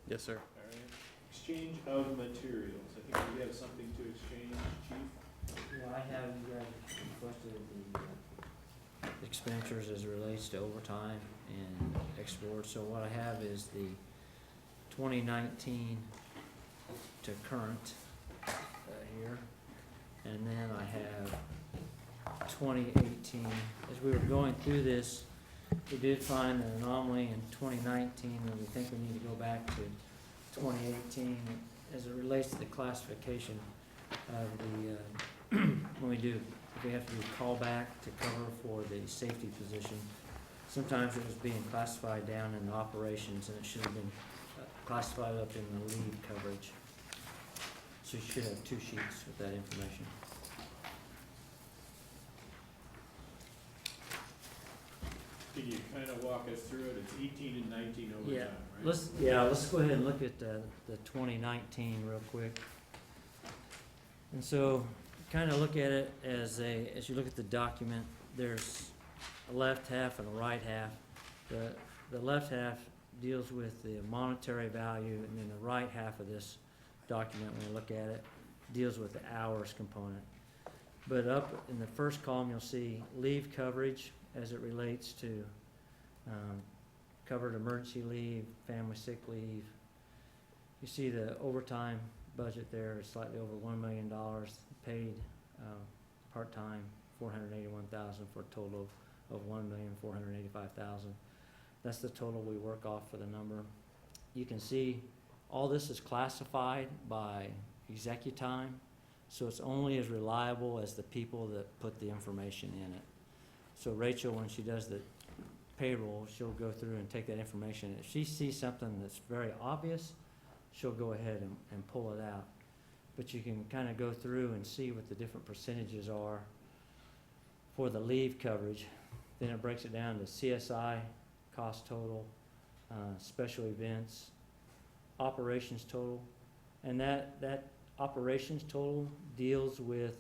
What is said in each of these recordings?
Yes, sir. All right. Exchange of materials. I think we have something to exchange, Chief. Yeah, I have, you guys requested the expenditures as it relates to overtime and export. So what I have is the 2019 to current here. And then I have 2018. As we were going through this, we did find an anomaly in 2019, and we think we need to go back to 2018 as it relates to the classification of the, when we do, if we have to do callback to cover for the safety position. Sometimes it was being classified down in the operations, and it should have been classified up in the leave coverage. So you should have 2 sheets with that information. Can you kind of walk us through it? It's 18 and 19 overtime, Yeah, right? let's go ahead and look at the 2019 real quick. And so, kind of look at it as you look at the document, there's a left half and a right half. The left half deals with the monetary value, and then the right half of this document, when you look at it, deals with the hours component. But up in the first column, you'll see leave coverage as it relates to covered emergency leave, family sick leave. You see the overtime budget there is slightly over $1 million, paid part-time $481,000 for a total of $1,485,000. That's the total we work off for the number. You can see all this is classified by executime, so it's only as reliable as the people that put the information in it. So Rachel, when she does the payroll, she'll go through and take that information. If she sees something that's very obvious, she'll go ahead and pull it out. But you can kind of go through and see what the different percentages are for the leave coverage. Then it breaks it down to CSI, cost total, special events, operations total. And that operations total deals with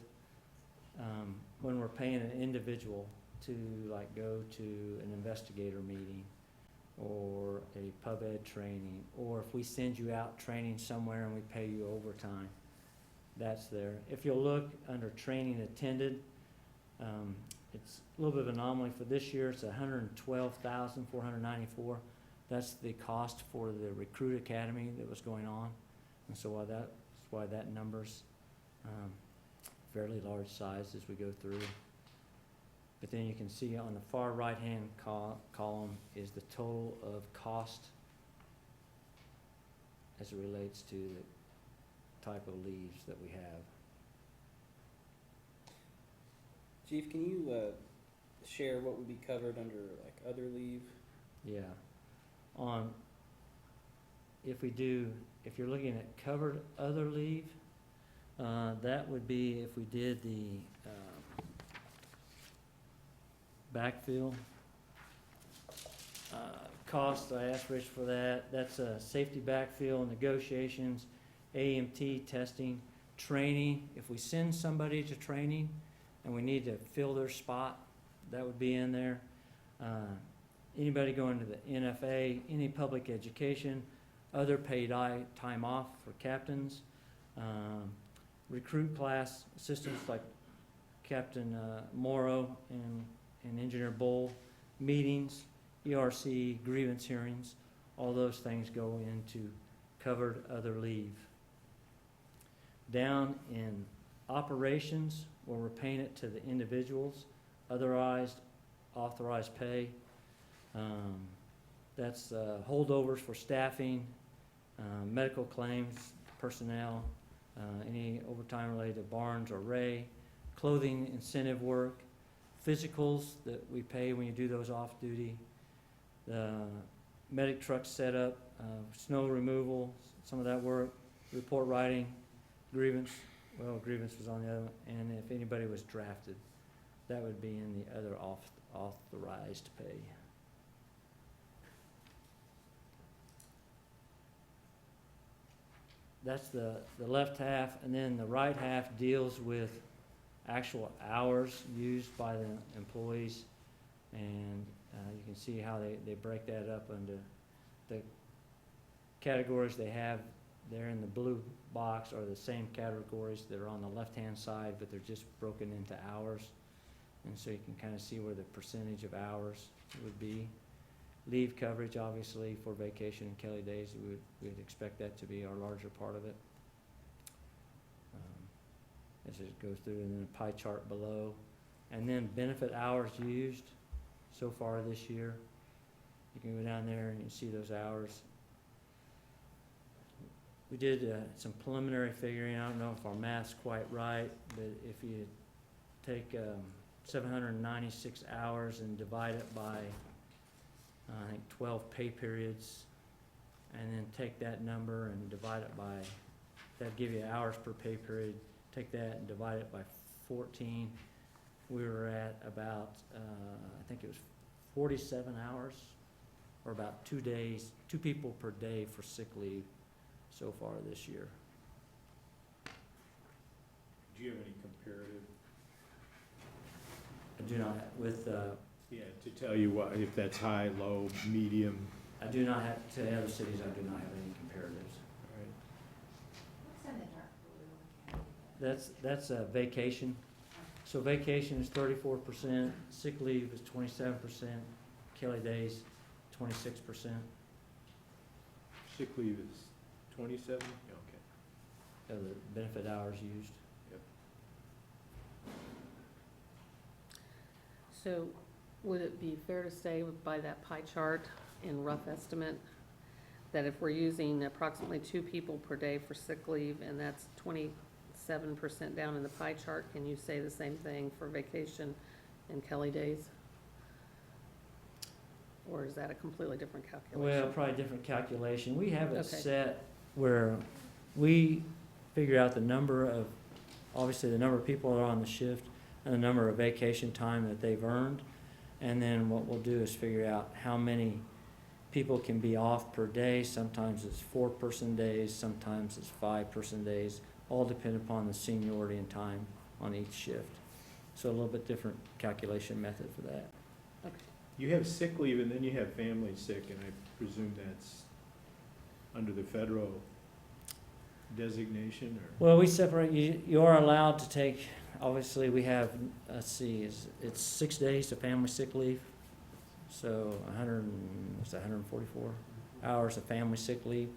when we're paying an individual to like go to an investigator meeting or a pub ed training, or if we send you out training somewhere and we pay you overtime, that's there. If you'll look under training attended, it's a little bit of an anomaly for this year. It's $112,494. That's the cost for the recruit academy that was going on, and so that's why that number's fairly large size as we go through. But then you can see on the far right-hand column is the total of cost as it relates to the type of leaves that we have. Chief, can you share what would be covered under like other leave? Yeah. If you're looking at covered other leave, that would be if we did the backfill. Cost, I asked Rich for that. That's safety backfill, negotiations, AMT testing, training. If we send somebody to training and we need to fill their spot, that would be in there. Anybody going to the NFA, any public education, other paid time off for captains, recruit class assistants like Captain Morrow and Engineer Bull, meetings, ERC, grievance hearings, all those things go into covered other leave. Down in operations, where we're paying it to the individuals, otherwise authorized pay, that's holdovers for staffing, medical claims, personnel, any overtime related to Barnes or Ray, clothing incentive work, physicals that we pay when you do those off duty, the medic truck setup, snow removal, some of that work, report writing, grievance was on the other one, and if anybody was drafted, that would be in the other authorized pay. That's the left half, and then the right half deals with actual hours used by the employees, and you can see how they break that up into the categories they have there in the blue box are the same categories that are on the left-hand side, but they're just broken into hours. And so you can kind of see where the percentage of hours would be. Leave coverage, obviously, for vacation and Kelly days, we'd expect that to be our larger part of it. As it goes through, and then a pie chart below. And then benefit hours used so far this year. You can go down there and you see those hours. We did some preliminary figuring. I don't know if our math's quite right, but if you take 796 hours and divide it by, I think, 12 pay periods, and then take that number and divide it by, that'd give you hours per pay period. Take that and divide it by 14. We were at about, I think it was 47 hours, or about 2 days, 2 people per day for sick leave so far this year. Do you have any comparative? I do not, with, Yeah, to tell you what, if that's high, low, medium. I do not have, to other cities, I do not have any comparatives. All right. What's in the dark blue? I can't read that. That's vacation. So vacation is 34%, sick leave is 27%, Kelly days, 26%. Sick leave is 27? Okay. Of the benefit hours used. Yep. So would it be fair to say by that pie chart in rough estimate, that if we're using approximately 2 people per day for sick leave, and that's 27% down in the pie chart, can you say the same thing for vacation and Kelly days? Or is that a completely different calculation? Well, probably different calculation. We have it Okay. set where we figure out the number of, obviously the number of people that are on the shift and the number of vacation time that they've earned. And then what we'll do is figure out how many people can be off per day. Sometimes it's 4-person days, sometimes it's 5-person days, all depend upon the seniority and time on each shift. So a little bit different calculation method for that. Okay. You have sick leave and then you have family sick, and I presume that's under the federal designation, or? Well, we separate, you are allowed to take, obviously, we have, let's see, it's 6 days of family sick leave. So 144 hours of family sick leave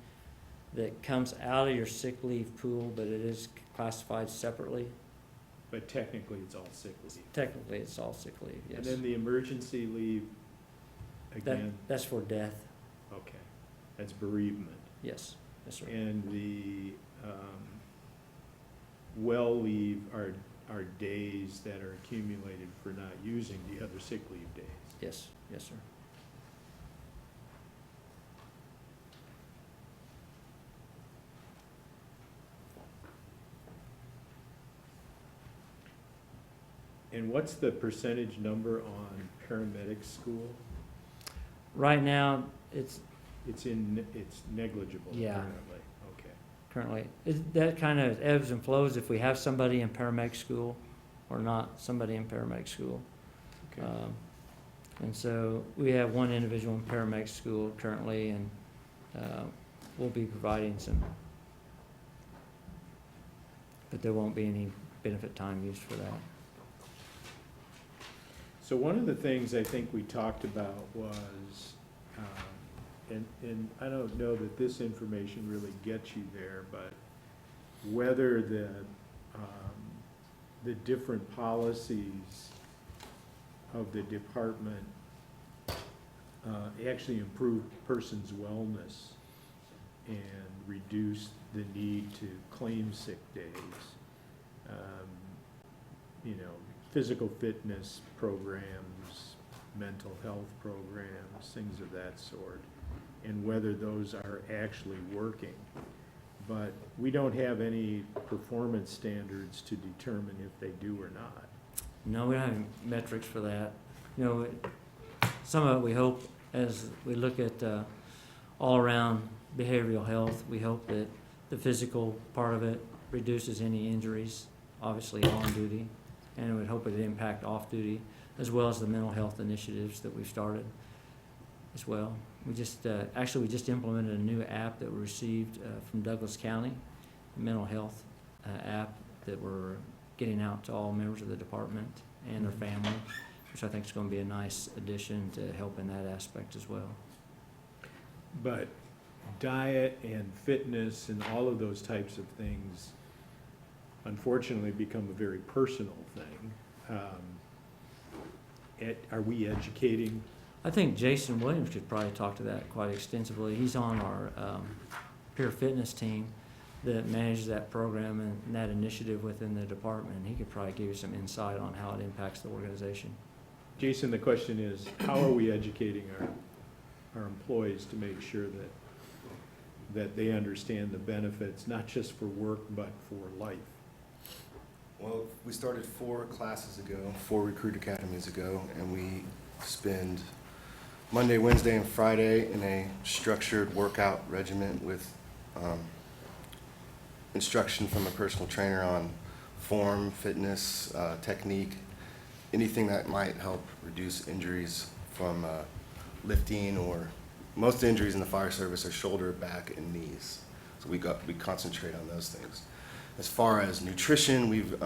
that comes out of your sick leave pool, but it is classified separately. But technically, it's all sick leave. Technically, it's all sick leave, yes. And then the emergency leave, again, That's for death, okay, that's bereavement. yes, yes, sir. And the well leave are days that are accumulated for not using the other sick leave days. Yes, yes, sir. And what's the percentage number on paramedic school? Right now, it's It's negligible Yeah. currently, okay. currently, that kind of ebbs and flows if we have somebody in paramedic school or not somebody in paramedic school. Okay. And so we have one individual in paramedic school currently, and we'll be providing some, but there won't be any benefit time used for that. So one of the things I think we talked about was, and I don't know that this information really gets you there, but whether the different policies of the department actually improve person's wellness and reduce the need to claim sick days. Physical fitness programs, mental health programs, things of that sort, and whether those are actually working. But we don't have any performance standards to determine if they do or not. No, we don't have any metrics for that. You know, some of it we hope, as we look at all-around behavioral health, we hope that the physical part of it reduces any injuries, obviously on duty, and we would hope it would impact off duty, as well as the mental health initiatives that we've started. as well. We just, actually, we just implemented a new app that we received from Douglas County, a mental health app that we're getting out to all members of the department and their family, which I think is going to be a nice addition to help in that aspect as well. But diet and fitness and all of those types of things unfortunately become a very personal thing. Are we educating? I think Jason Williams could probably talk to that quite extensively. He's on our peer fitness team that manages that program and that initiative within the department. He could probably give you some insight on how it impacts the organization. Jason, the question is, how are we educating our employees to make sure that they understand the benefits, not just for work, but for life? Well, we started 4 classes ago, 4 recruit academies ago, and we spend Monday, Wednesday, and Friday in a structured workout regimen with instruction from a personal trainer on form, fitness, technique, anything that might help reduce injuries from lifting, or most injuries in the fire service are shoulder, back, and knees. So we concentrate on those things. As far as nutrition, we've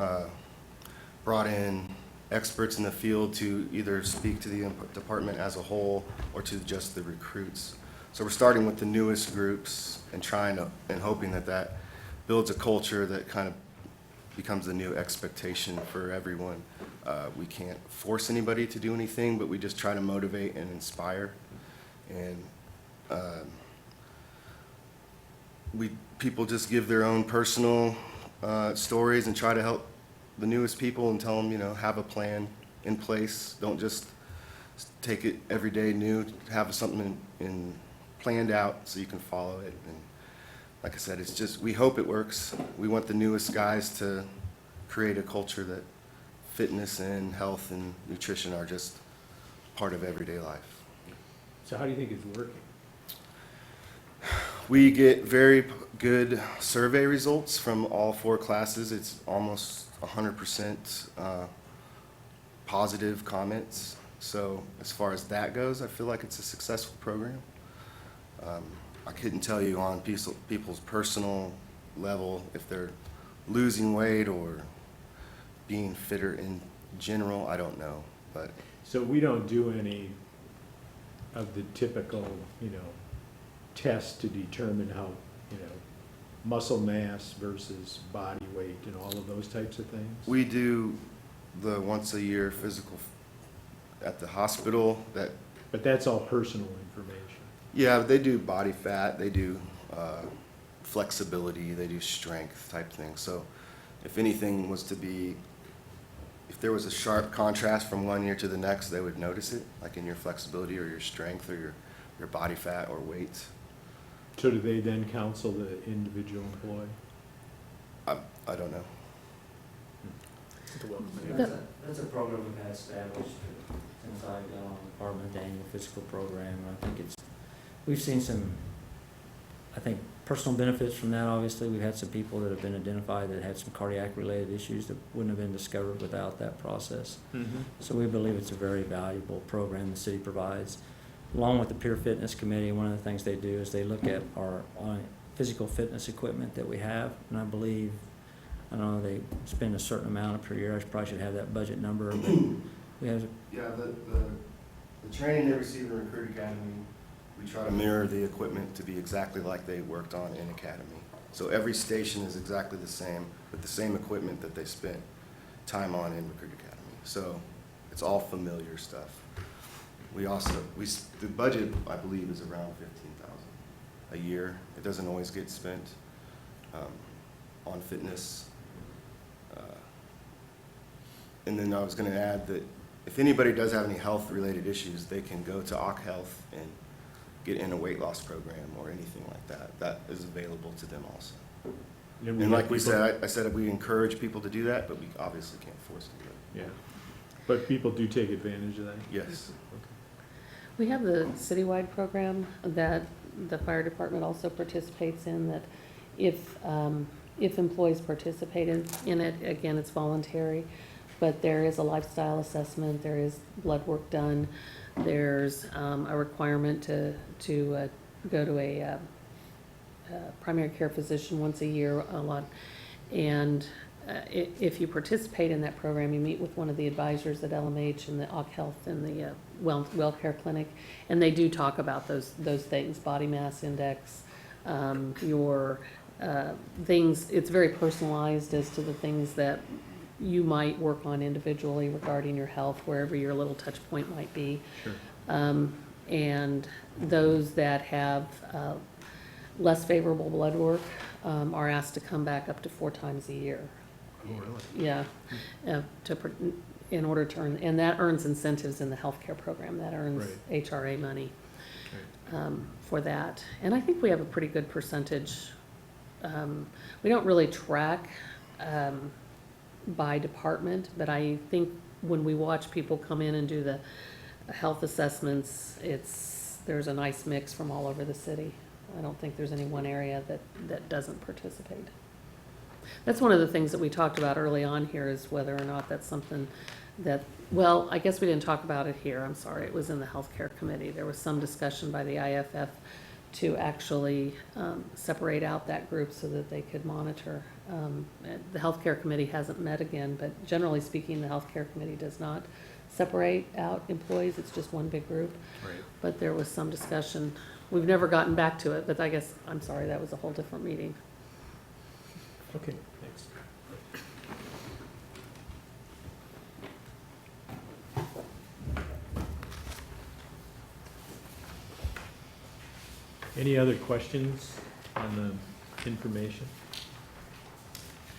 brought in experts in the field to either speak to the department as a whole or to just the recruits. So we're starting with the newest groups and hoping that builds a culture that kind of becomes the new expectation for everyone. We can't force anybody to do anything, but we just try to motivate and inspire. And people just give their own personal stories and try to help the newest people and tell them, have a plan in place. Don't just take it every day new. Have something planned out so you can follow it. And like I said, it's just, we hope it works. We want the newest guys to create a culture that fitness and health and nutrition are just part of everyday life. So how do you think it's working? We get very good survey results from all 4 classes. It's almost 100% positive comments. So as far as that goes, I feel like it's a successful program. I couldn't tell you on people's personal level if they're losing weight or being fitter in general. I don't know, but So we don't do any of the typical, tests to determine how, muscle mass versus body weight and all of those types of things? we do the once a year physical at the hospital. But that's all personal information. Yeah, they do body fat, they do flexibility, they do strength type things. So if anything was to be, if there was a sharp contrast from one year to the next, they would notice it, like in your flexibility or your strength or your body fat or weight. So do they then counsel the individual employee? I don't know. That's a program we've had established since I got on the department, the annual physical program. And I think we've seen some, personal benefits from that. Obviously, we've had some people that have been identified that had some cardiac-related issues that wouldn't have been discovered without that process. Mm-hmm. So we believe it's a very valuable program the city provides. Along with the Peer Fitness Committee, one of the things they do is they look at our physical fitness equipment that we have, and I believe, I don't know, they spend a certain amount per year. I probably should have that budget number, but we have. Yeah, the training they receive in Recruit Academy, we try to mirror the equipment to be exactly like they worked on in Academy. So every station is exactly the same, with the same equipment that they spent time on in Recruit Academy. So it's all familiar stuff. The budget, I believe, is around $15,000 a year. It doesn't always get spent on fitness. And then I was going to add that if anybody does have any health-related issues, they can go to OC Health and get in a weight loss program or anything like that. That is available to them also. And like we said, I said we encourage people to do that, but we obviously can't force them to do it. Yeah, but people do take advantage of that? Yes. We have the citywide program that the fire department also participates in, that if employees participate in it, again, it's voluntary, but there is a lifestyle assessment, there is blood work done, There's a requirement to go to a primary care physician once a year, a lot. And if you participate in that program, you meet with one of the advisors at LMH and the OC Health and the WellCare Clinic, and they do talk about those things, body mass index, your things. It's very personalized as to the things that you might work on individually regarding your health, wherever your little touch point might be. Sure. And those that have less favorable blood work are asked to come back up to 4 times a year. Oh, really? Yeah, in order to earn, and that earns incentives in the healthcare program, that earns HRA money for that. And I think we have a pretty good percentage. We don't really track by department, but I think when we watch people come in and do the health assessments, there's a nice mix from all over the city. I don't think there's any one area that doesn't participate. That's one of the things that we talked about early on here, is whether or not that's something that, well, I guess we didn't talk about it here, I'm sorry, it was in the healthcare committee. There was some discussion by the IAFF to actually separate out that group so that they could monitor. The healthcare committee hasn't met again, but generally speaking, the healthcare committee does not separate out employees, it's just one big group. Right. But there was some discussion. We've never gotten back to it, but I guess, I'm sorry, that was a whole different meeting. Okay, thanks. Any other questions on the information?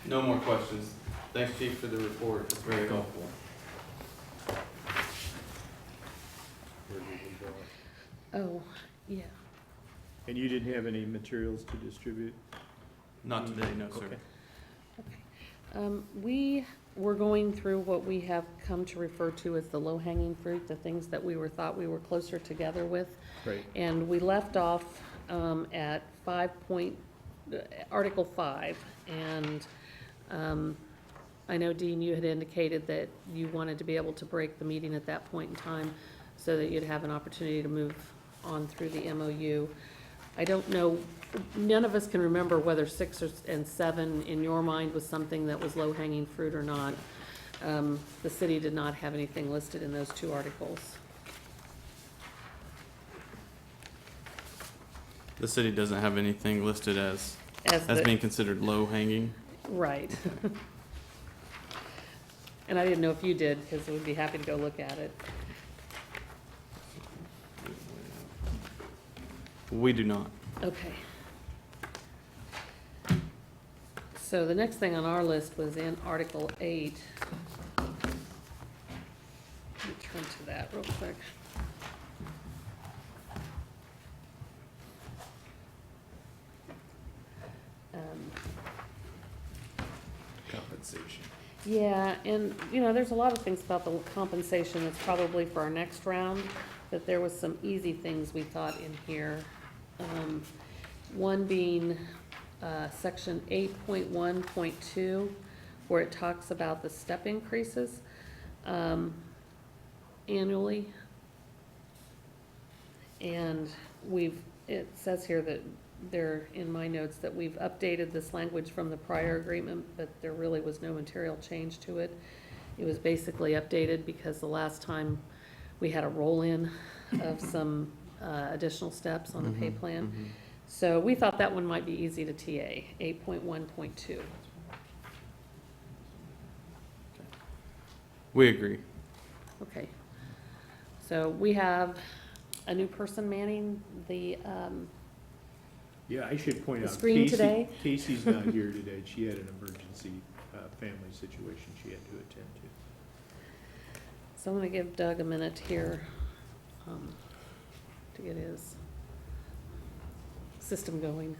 No more questions. Thanks, Chief, for the report. It's very helpful. Where did we go? Oh, yeah. And you didn't have any materials to distribute? Not today, no, sir. Okay. We were going through what we have come to refer to as the low-hanging fruit, the things that we thought we were closer together with. Right. And we left off at Article 5. And I know, Dean, you had indicated that you wanted to be able to break the meeting at that point in time so that you'd have an opportunity to move on through the MOU. I don't know, none of us can remember whether 6 and 7 in your mind was something that was low-hanging fruit or not. The city did not have anything listed in those 2 articles. The city doesn't have anything listed as the- being considered low hanging. Right. And I didn't know if you did, because we'd be happy to go look at it. We do not. Okay. So the next thing on our list was in Article 8. Let me turn to that real quick. Compensation. Yeah, and, there's a lot of things about the compensation that's probably for our next round, but there was some easy things we thought in here. One being, section 8.1.2, where it talks about the step increases, annually. And it says here that in my notes, that we've updated this language from the prior agreement, but there really was no material change to it. It was basically updated because the last time we had a roll-in of some additional steps on the pay plan. So we thought that one might be easy to TA, 8.1.2. We agree. Okay. So we have a new person manning the, Yeah, I should point The out, screen today? Casey's not here today. She had an emergency family situation she had to attend to. so I'm gonna give Doug a minute here to get his system going.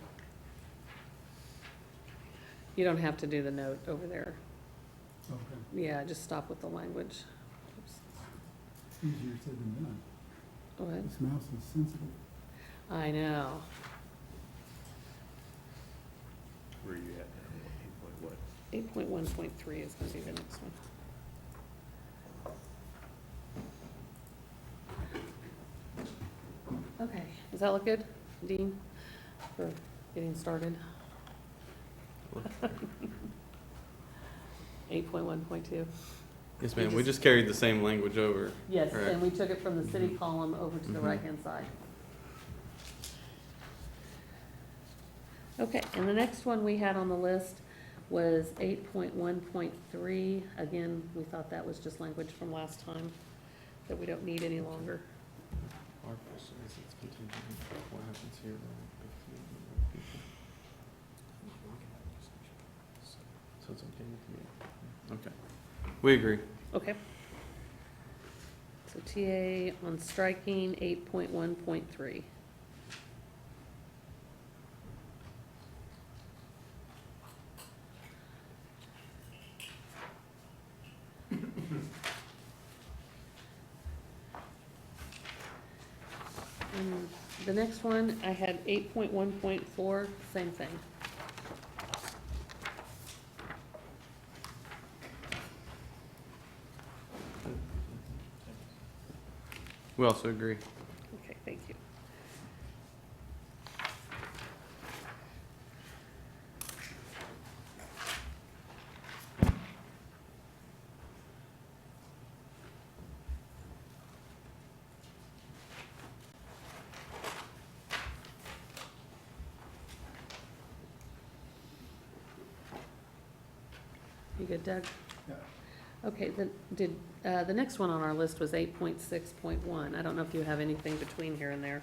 You don't have to do the note over there. Okay, Yeah, just stop with the language. Oops. easier said than done. Go ahead. This mouse is sensitive. I know. Where are you at now? 8.1? 8.1.3 is gonna be the next one. that look good, Dean, for getting started? 8.1.2. Yes, ma'am, we just carried the same language over. Yes, Correct. and we took it from the city Mhm. column over to the Mhm. right-hand side. Okay, and the next one we had on the list was 8.1.3. Again, we thought that was just language from last time that we don't need any longer. Our question is, it's contingent on what happens here. So it's okay with me? Okay, we agree. Okay. So TA on striking 8.1.3. And the next one, I had 8.1.4, same thing. We also agree. Okay, thank you. You good, Doug? Yeah. Okay, the next one on our list was 8.6.1. I don't know if you have anything between here and there.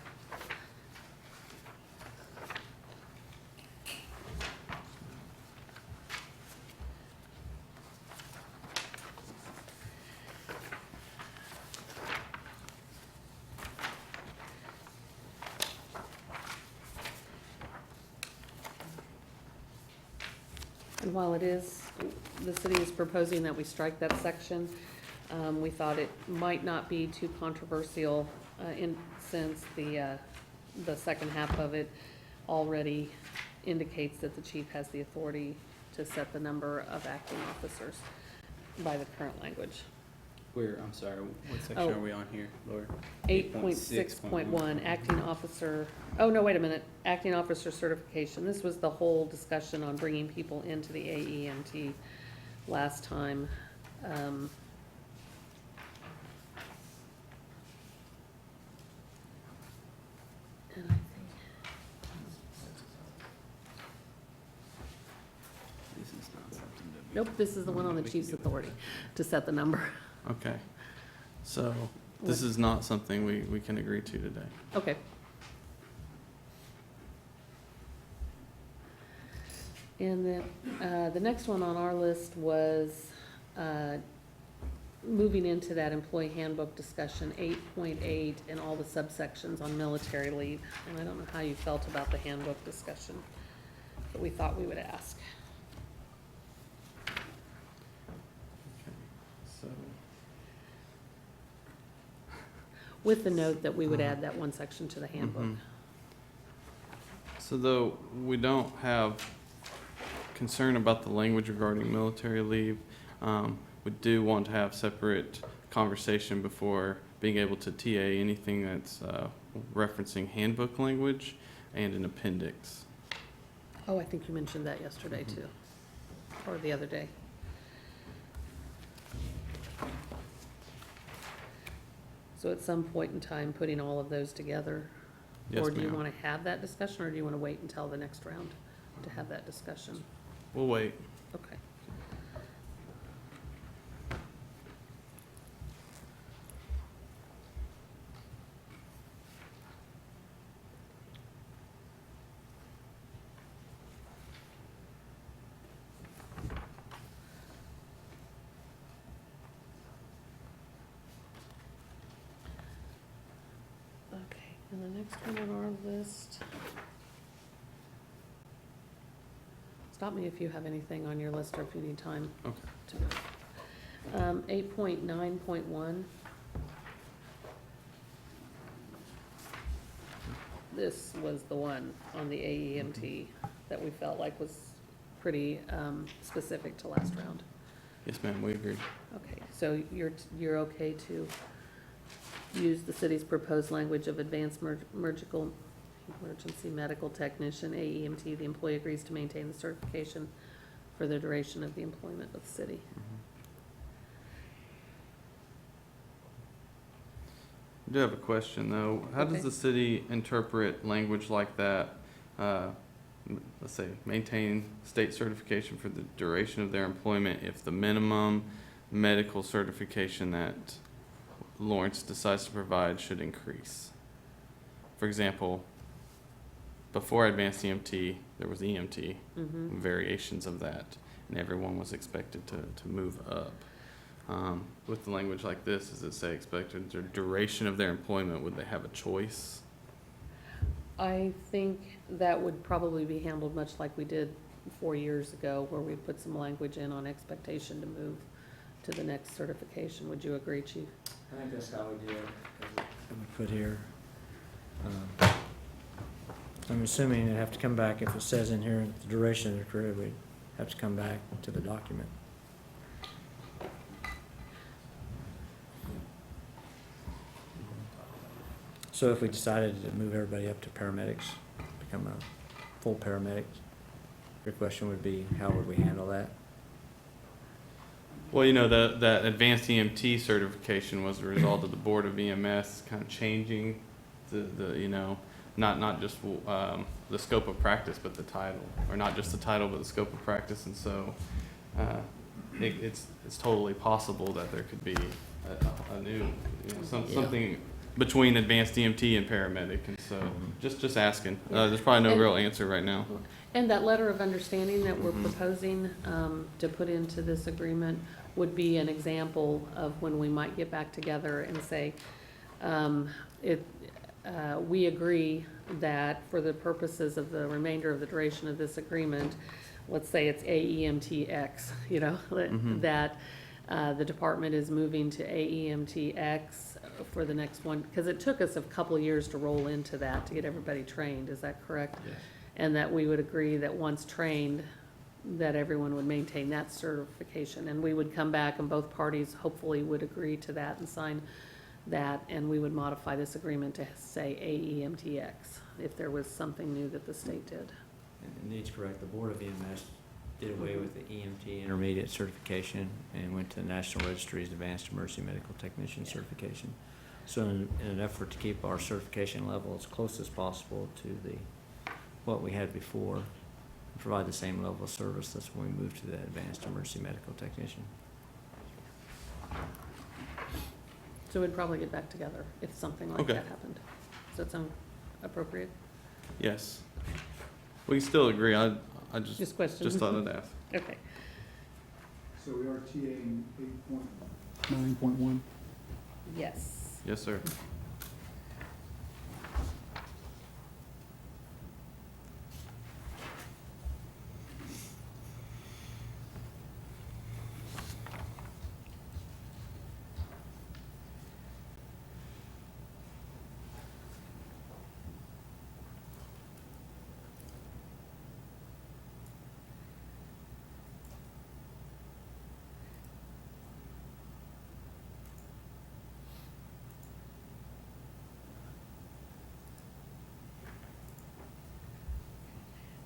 And while it is, the city is proposing that we strike that section, we thought it might not be too controversial, since the second half of it already indicates that the chief has the authority to set the number of acting officers by the current language. I'm sorry, what section Oh. are we on here, Laura? 8.6.1, acting officer, oh, no, wait a minute, acting officer certification. This was the whole discussion on bringing people into the AEMT last time. And I think, This is not something that we. nope, this is the one on the we can chief's do it. authority to set the number. Okay, so this is not something we can agree to today. Okay. And the next one on our list was moving into that employee handbook discussion, 8.8, and all the subsections on military leave. And I don't know how you felt about the handbook discussion, but we thought we would ask. Okay, so, With the note that we would add that one section to the handbook. mhm. So though we don't have concern about the language regarding military leave, we do want to have separate conversation before being able to TA anything that's referencing handbook language and an appendix. Oh, I think you mentioned that yesterday Mhm. too, or the other day. So at some point in time, putting all of those together? Yes, Or do you ma'am. want to have that discussion, or do you want to wait until the next round to have that discussion? We'll wait. Okay. Okay, and the next one on our list. Stop me if you have anything on your list or if you need time. Okay. To 8.9.1. This was the one on the AEMT that we felt like was pretty specific to last round. Yes, ma'am, we agree. Okay, so you're okay to use the city's proposed language of advanced emergency medical technician, AEMT, the employee agrees to maintain the certification for the duration of the employment with the city. I do have a question, though. How does Okay. the city interpret language like that? Let's say, maintain state certification for the duration of their employment if the minimum medical certification that Lawrence decides to provide should increase. For example, before advanced EMT, there was EMT, variations of that, and everyone was expected to move up. With the language like this, does it say expected the duration of their employment? Would they have a choice? I think that would probably be handled much like we did 4 years ago, where we put some language in on expectation to move to the next certification. Would you agree, Chief? I think that's how we do it. We put here, I'm assuming they have to come back, if it says in here the duration of their career, we'd have to come back to the document. So if we decided to move everybody up to paramedics, become a full paramedic, your question would be, how would we handle that? Well, that advanced EMT certification was a result of the Board of EMS kind of changing not just the scope of practice, but the title, or not just the title, but the scope of practice. And so it's totally possible that there could be a new, something between advanced EMT and paramedic. And so just asking. There's probably no real answer right now. And that letter of understanding that we're proposing to put into this agreement would be an example of when we might get back together and say, we agree that for the purposes of the remainder of the duration of this agreement, let's say it's AEMTX, that the department is moving to AEMTX for the next one, because it took us a couple of years to roll into that to get everybody trained, is that correct? Yes. And that we would agree that once trained, that everyone would maintain that certification, and we would come back and both parties hopefully would agree to that and sign that, and we would modify this agreement to say AEMTX if there was something new that the state did. And Nate's correct, the Board of EMS did away with the EMT intermediate certification and went to the National Registry's Advanced Emergency Medical Technician certification. So in an effort to keep our certification level as close as possible to what we had before, and provide the same level of service, that's when we moved to the Advanced Emergency Medical Technician. So we'd probably get back together if something like Okay. that happened. Does that sound appropriate? Yes. We still agree. I Just question. just thought I'd ask. Okay. So we are TAing 8.9.1. Yes. Yes, sir.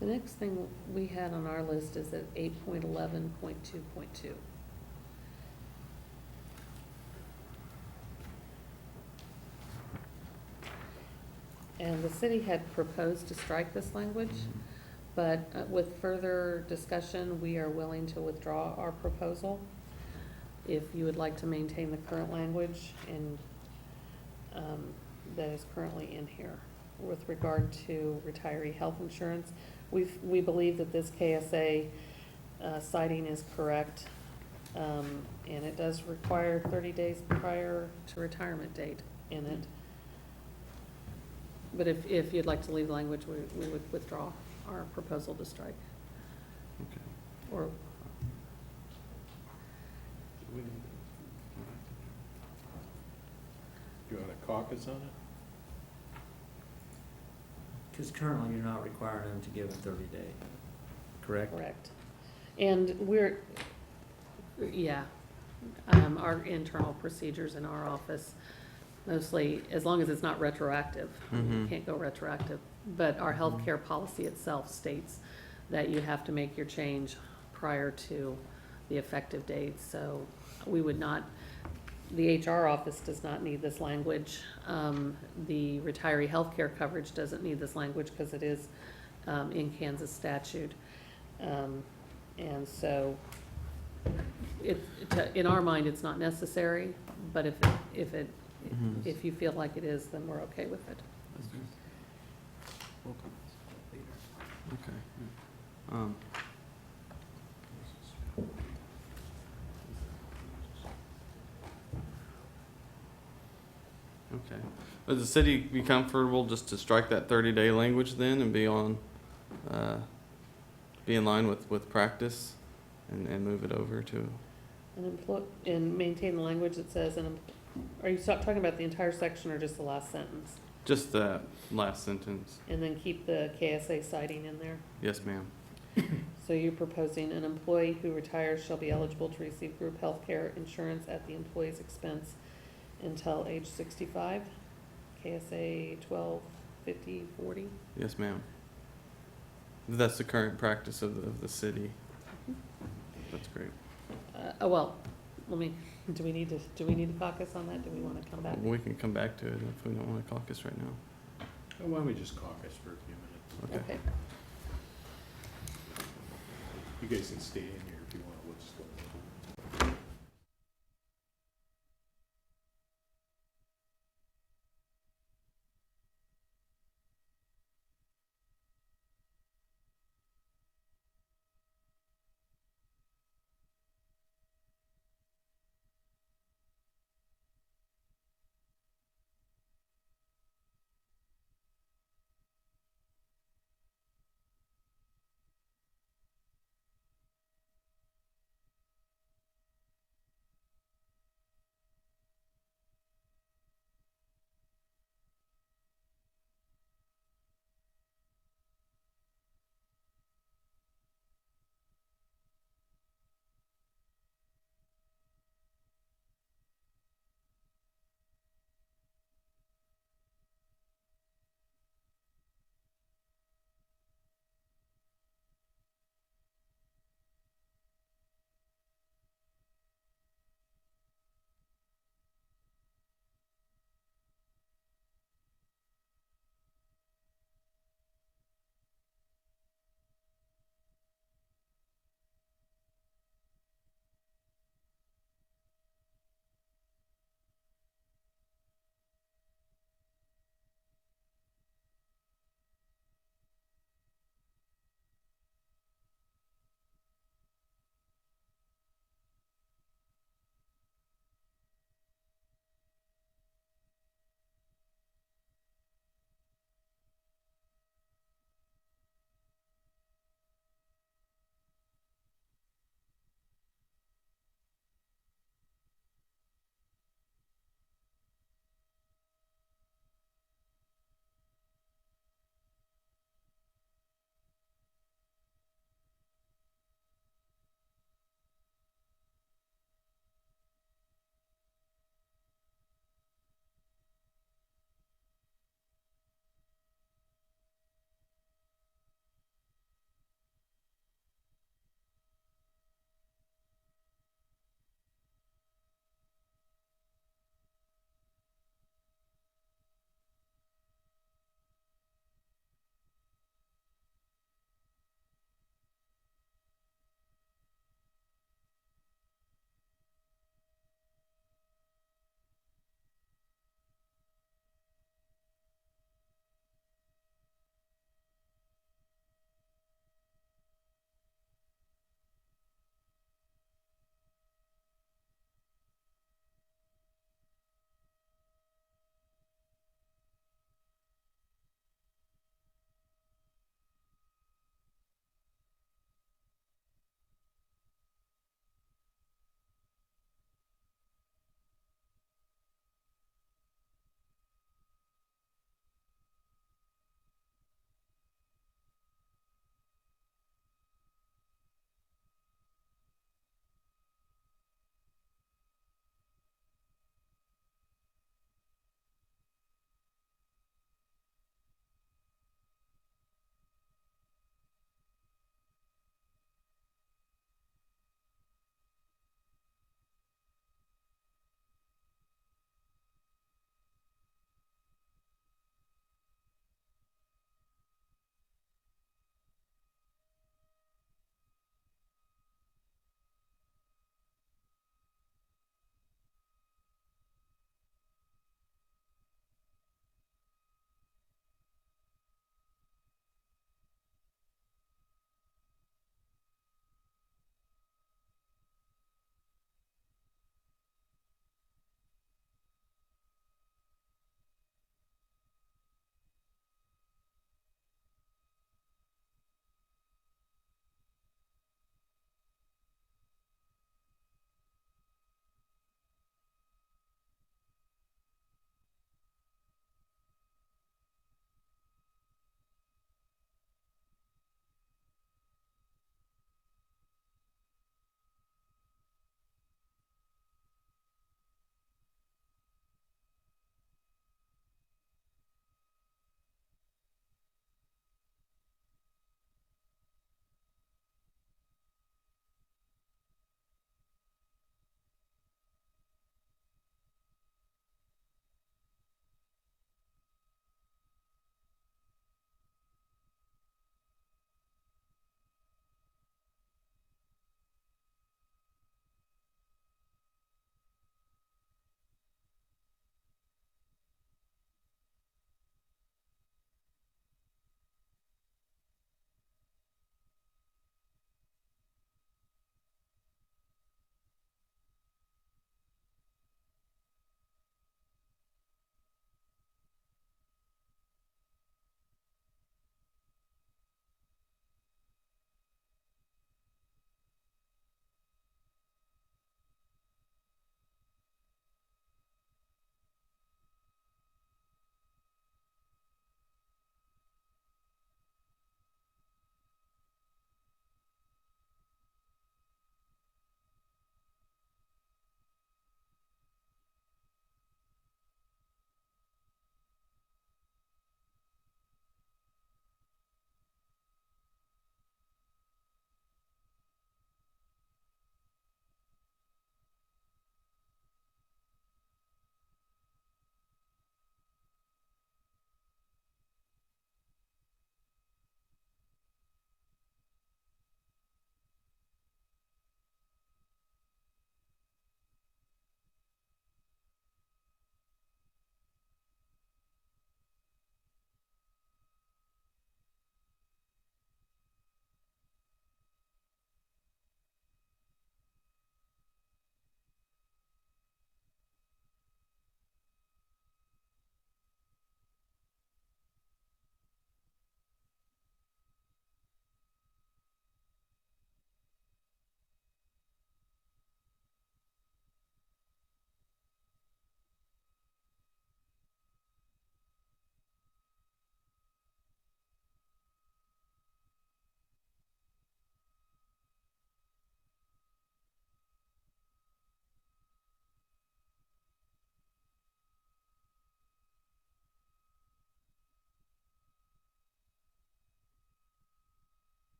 The next thing we had on our list is at 8.11.2.2. And the city had proposed to strike this language, but with further discussion, we are willing to withdraw our proposal if you would like to maintain the current language and that is currently in here. With regard to retiree health insurance, we believe that this KSA citing is correct, and it does require 30 days prior to retirement date in it. But if you'd like to leave language, we would withdraw our proposal to strike. Okay. Or, Do you want a caucus on it? Because currently you're not requiring them to give a 30-day, correct? correct. And our internal procedures in our office, mostly, as long as it's not retroactive. You Mhm. can't go retroactive but our healthcare policy itself states that you have to make your change prior to the effective date, so we would not, the HR office does not need this language. The retiree healthcare coverage doesn't need this language because it is in Kansas statute. And so in our mind, it's not necessary, but if you feel like it is, then we're okay with it. Okay. Um, Okay. Would the city be comfortable just to strike that 30-day language then and be on, be in line with practice and move it over to? And maintain the language that says, are you talking about the entire section or just the last sentence? Just that last sentence. And then keep the KSA citing in there? Yes, ma'am. So you're proposing an employee who retires shall be eligible to receive group health care insurance at the employee's expense until age 65, KSA 125040. Yes, ma'am. That's the current practice of the city. That's great. Well, do we need to caucus on that? Do we want to come back? We can come back to it if we don't want to caucus right now. Why don't we just caucus for a few minutes? Okay. You guys can stay in here if you want, we'll just go.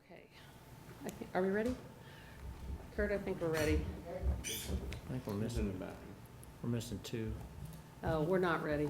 Okay. Are we ready? Kurt, I think we're ready. I think we're missing two. Oh, we're not ready.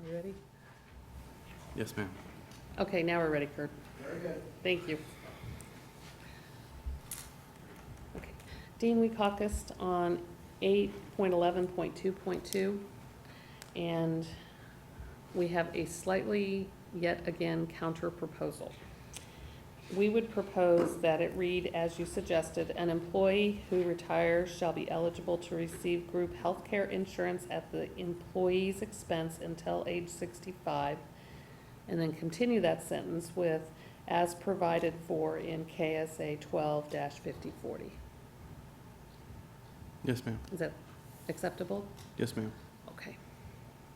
Are you ready? Yes, ma'am. Okay, now we're ready, Kurt. Very good. Thank you. Okay. Dean, we caucused on 8.11.2.2, and we have a slightly, yet again, counter proposal. We would propose that it read, as you suggested, an employee who retires shall be eligible to receive group health care insurance at the employee's expense until age 65, and then continue that sentence with, as provided for in KSA 12-5040. Yes, ma'am. Is that acceptable? Yes, ma'am. Okay.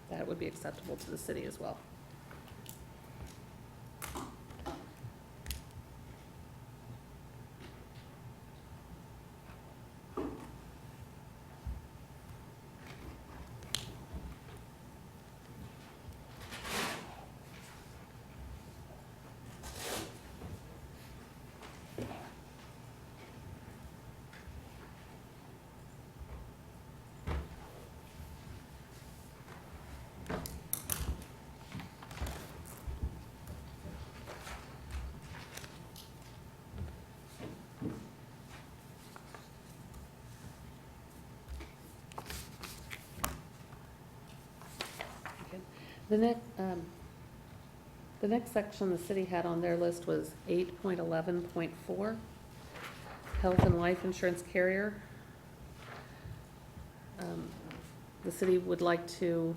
That would be acceptable to the city as well. The next section the city had on their list was 8.11.4, health and life insurance carrier. The city would like to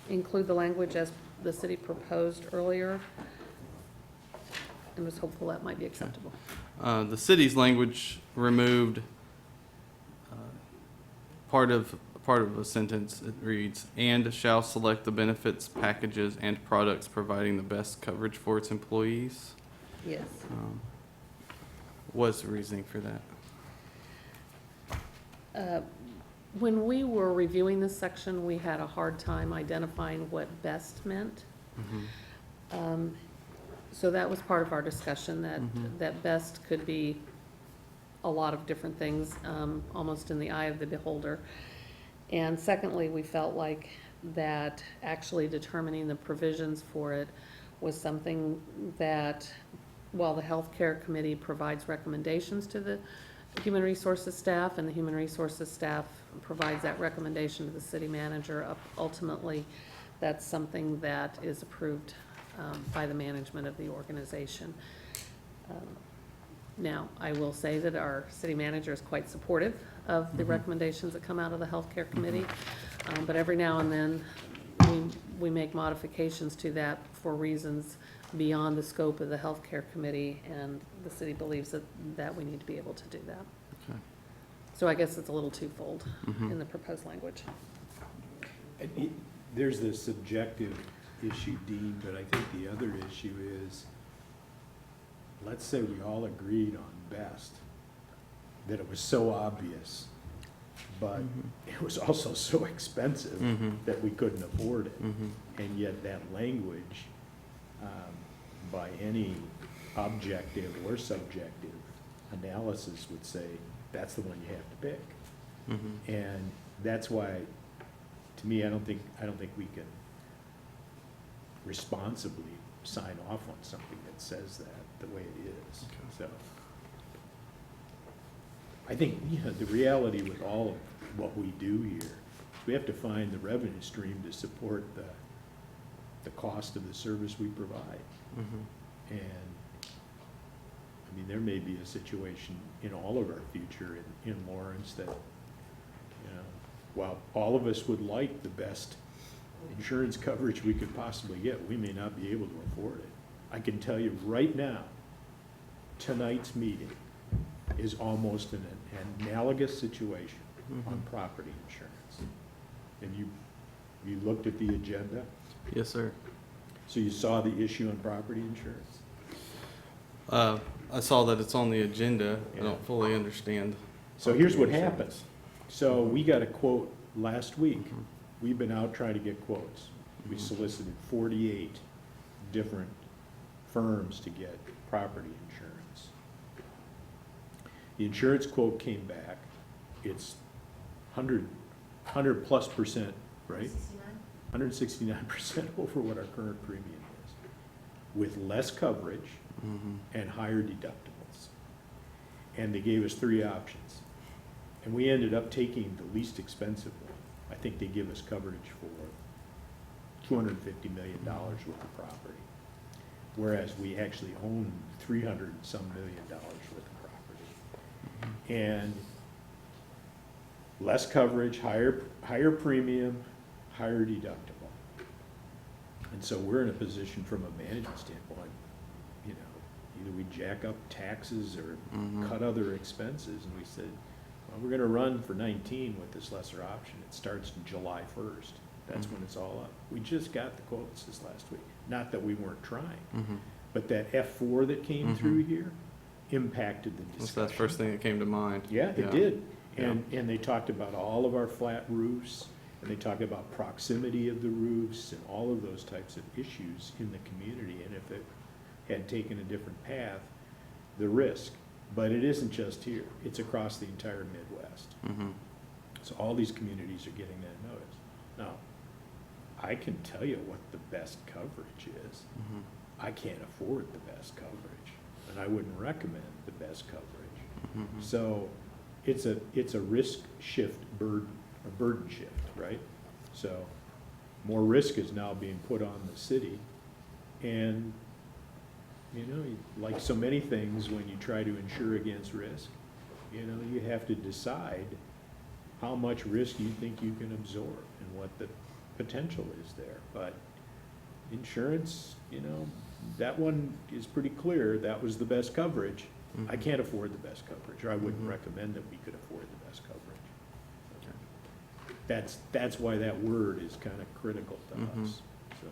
include the language as the city proposed earlier, and was hopeful that might be acceptable. The city's language removed part of a sentence. It reads, "and shall select the benefits, packages, and products providing the best coverage for its employees." Yes. What's the reasoning for that? When we were reviewing this section, we had a hard time identifying what best meant. So that was part of our discussion, that best could be a lot of different things, almost in the eye of the beholder. And secondly, we felt like that actually determining the provisions for it was something that, while the healthcare committee provides recommendations to the human resources staff, and the human resources staff provides that recommendation to the city manager, ultimately, that's something that is approved by the management of the organization. Now, I will say that our city manager is quite supportive of the recommendations that come out of the healthcare committee, but every now and then, we make modifications to that for reasons beyond the scope of the healthcare committee, and the city believes that we need to be able to do that. Okay. So I guess it's a little twofold in the proposed language. There's the subjective issue, Dean, but I think the other issue is, let's say we all agreed on best, that it was so obvious, but it was also so expensive that we couldn't afford it. And yet that language, by any objective or subjective analysis, would say that's the one you have to pick. And that's why, to me, I don't think we can responsibly sign off on something that says that the way it is. So I think, the reality with all of what we do here, we have to find the revenue stream to support the cost of the service we provide. And I mean, there may be a situation in all of our future in Lawrence that, you know, while all of us would like the best insurance coverage we could possibly get, we may not be able to afford it. I can tell you right now, tonight's meeting is almost an analogous situation on Mhm. property insurance. And you looked at the agenda, Yes, sir. so you saw the issue on property insurance? I saw that it's on the agenda. I Yeah. don't fully understand. So here's what property happened. insurance. So we got a quote last week. Mhm. We've been out trying to get quotes. We Mhm. solicited 48 different firms to get property insurance. The insurance quote came back. It's 100+%, right? 69? 169% over what our current premium is, with less coverage Mhm. and higher deductibles. And they gave us 3 options. And we ended up taking the least expensive one. I think they give us coverage for $250 million worth of property, whereas we actually own $300-some million worth of property. And less coverage, higher premium, higher deductible. And so we're in a position from a management standpoint, you know, either we jack up taxes or Mhm. cut other expenses, and we said, well, we're gonna run for 19 with this lesser option. It starts July 1st. That's when Mhm. it's all up. We just got the quotes this last week. Not that we weren't trying, Mhm. but that F4 that came Mhm. through here impacted the That's discussion. the first thing that came to mind. Yeah, it did. Yeah. And they talked about all of our flat roofs, and they talked about proximity of the roofs and all of those types of issues in the community, and if it had taken a different path, the risk. But it isn't just here, it's across the entire Midwest. Mhm. So all these communities are getting that notice. Now, I can tell you what the best coverage is. Mhm. I can't afford the best coverage, and I wouldn't recommend the best coverage. Mhm. So it's a risk shift burden, a burden shift, right? So more risk is now being put on the city. And, you know, like so many things, when you try to insure against risk, you know, you have to decide how much risk you think you can absorb and what the potential is there. But insurance, you know, that one is pretty clear, that was the best coverage. I Mhm. can't afford the best coverage, or I wouldn't Mhm. recommend that we could afford the best coverage. Okay. That's why that word is kind of critical to Mhm. us, so.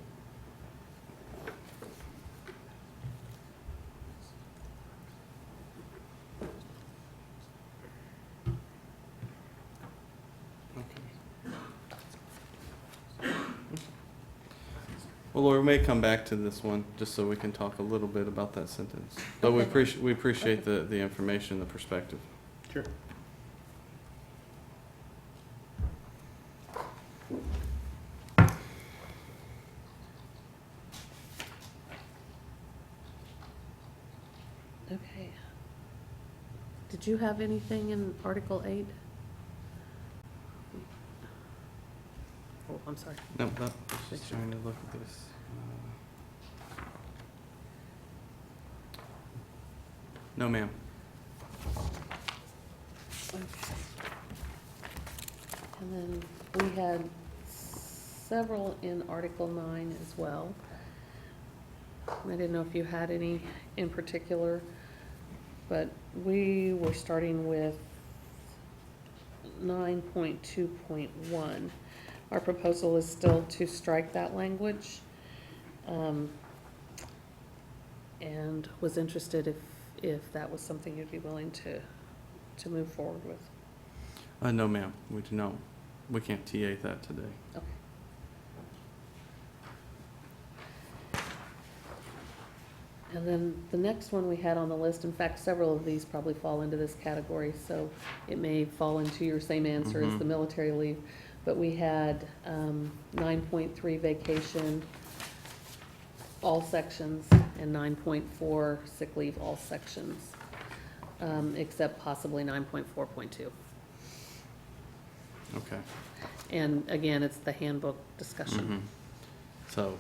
Well, Lori, we may come back to this one, just so we can talk a little bit about that sentence. But we Okay. appreciate the information, the perspective. Sure. Okay. Did you have anything in Article 8? Oh, I'm sorry. No, I was just trying to look at this. No, ma'am. Okay. And then we had several in Article 9 as well. I didn't know if you had any in particular, but we were starting with 9.2.1. Our proposal is still to strike that language, and was interested if that was something you'd be willing to move forward with. No, ma'am. We do not. We can't TA that today. Okay. And then the next one we had on the list, in fact, several of these probably fall into this category, so it may fall into your same answer as the Mhm. military leave. But we had 9.3 vacation, all sections, and 9.4 sick leave, all sections, except possibly 9.4.2. Okay. And again, it's the handbook discussion, Mhm. So,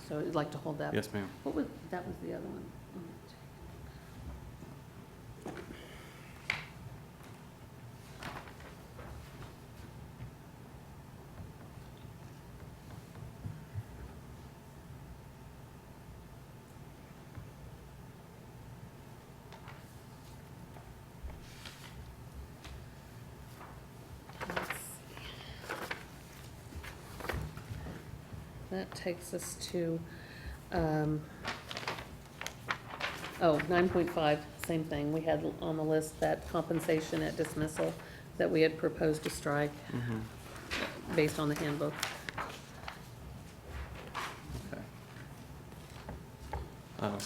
so I'd like to hold that. yes, ma'am. What was, that was the other one. that takes us to, 9.5, same thing. We had on the list that compensation at dismissal that we had proposed to strike based on the handbook. Okay.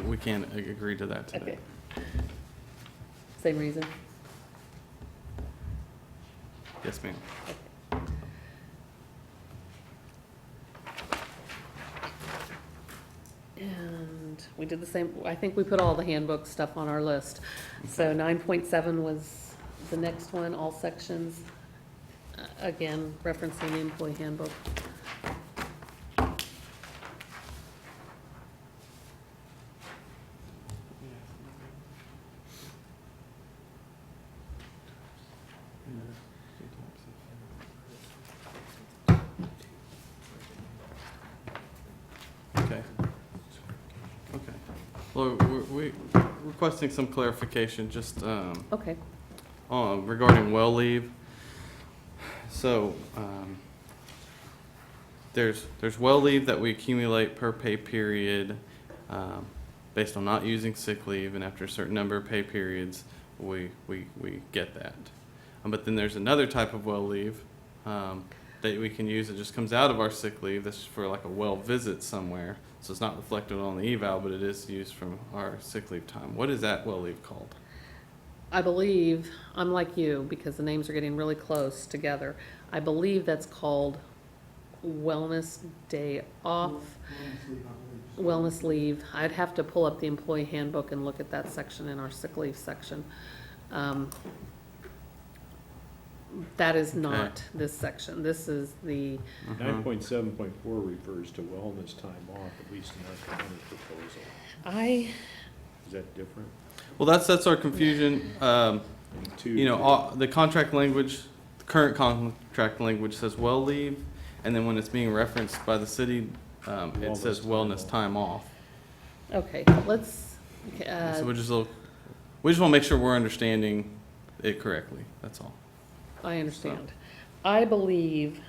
We can't agree to that today. Okay. Same reason? Yes, ma'am. And we did the same, I think we put all the handbook stuff on our list. So 9.7 was the next one, all sections, again, referencing the employee handbook. Okay. Okay. Well, we're requesting some clarification, just, Okay, regarding well leave. So, there's well leave that we accumulate per pay period, based on not using sick leave, and after a certain number of pay periods, we get that. But then there's another type of well leave, that we can use that just comes out of our sick leave, that's for like a well visit somewhere. So it's not reflected on the eval, but it is used from our sick leave time. What is that well leave called? I believe, I'm like you, because the names are getting really close together. I believe that's called wellness day off, wellness leave. I'd have to pull up the employee handbook and look at that section in our sick leave section. That is not this section. This is the, 9.7.4 refers to wellness time off, at least in our county proposal. Is that different? Well, that's our confusion. And two- You know, the contract language, the current contract language says well leave, and then when it's being referenced by the city, it says wellness time off. okay, let's, So we just want to make sure we're understanding it correctly. That's all. I understand. I believe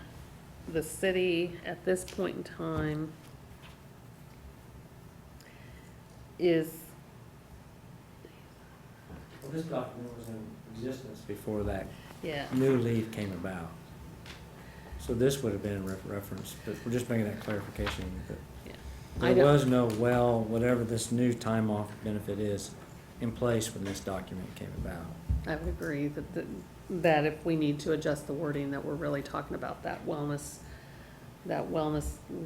the city at this point in time is, Well, this document was in existence before that yeah, new leave came about. So this would have been referenced, but we're just making that clarification. That yeah. I there don't- was no whatever this new time off benefit is, in place when this document came about. I would agree that if we need to adjust the wording, that we're really talking about that wellness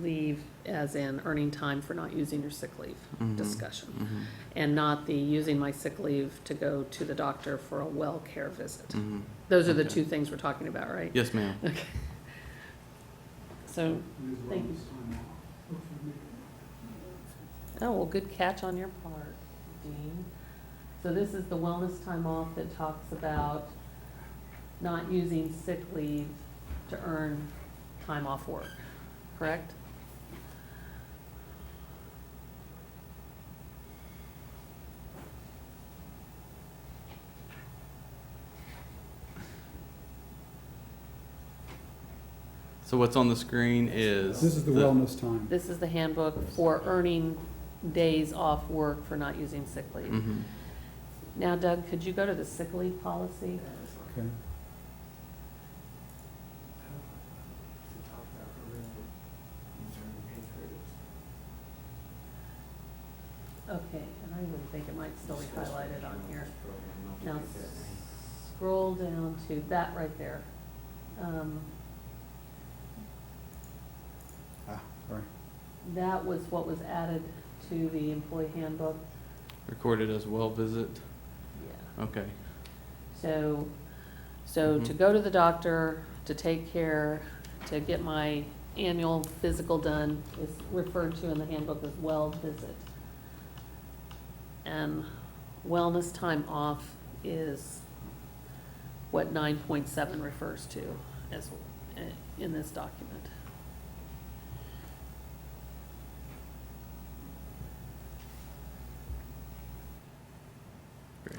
leave as in earning time for not using your sick leave discussion. And not the using my sick leave to go to the doctor for a well care visit. Those are the Okay. two things we're talking about, right? Yes, ma'am. Okay. So, thank you. Oh, well, good catch on your part, Dean. So this is the wellness time off that talks about not using sick leave to earn time off work, correct? So what's on the screen is This is the wellness time. This is the handbook for earning days off work for not using sick leave. Mhm. Now, Doug, could you go to the sick leave policy? Okay. Okay, and I even think it might still be highlighted on here. Now, scroll down to that right there. Sorry. That was what was added to the employee handbook. Recorded as well visit. Yeah. Okay. So to Mhm. go to the doctor, to take care, to get my annual physical done is referred to in the handbook as well visit. And wellness time off is what 9.7 refers to as, in this document. Great.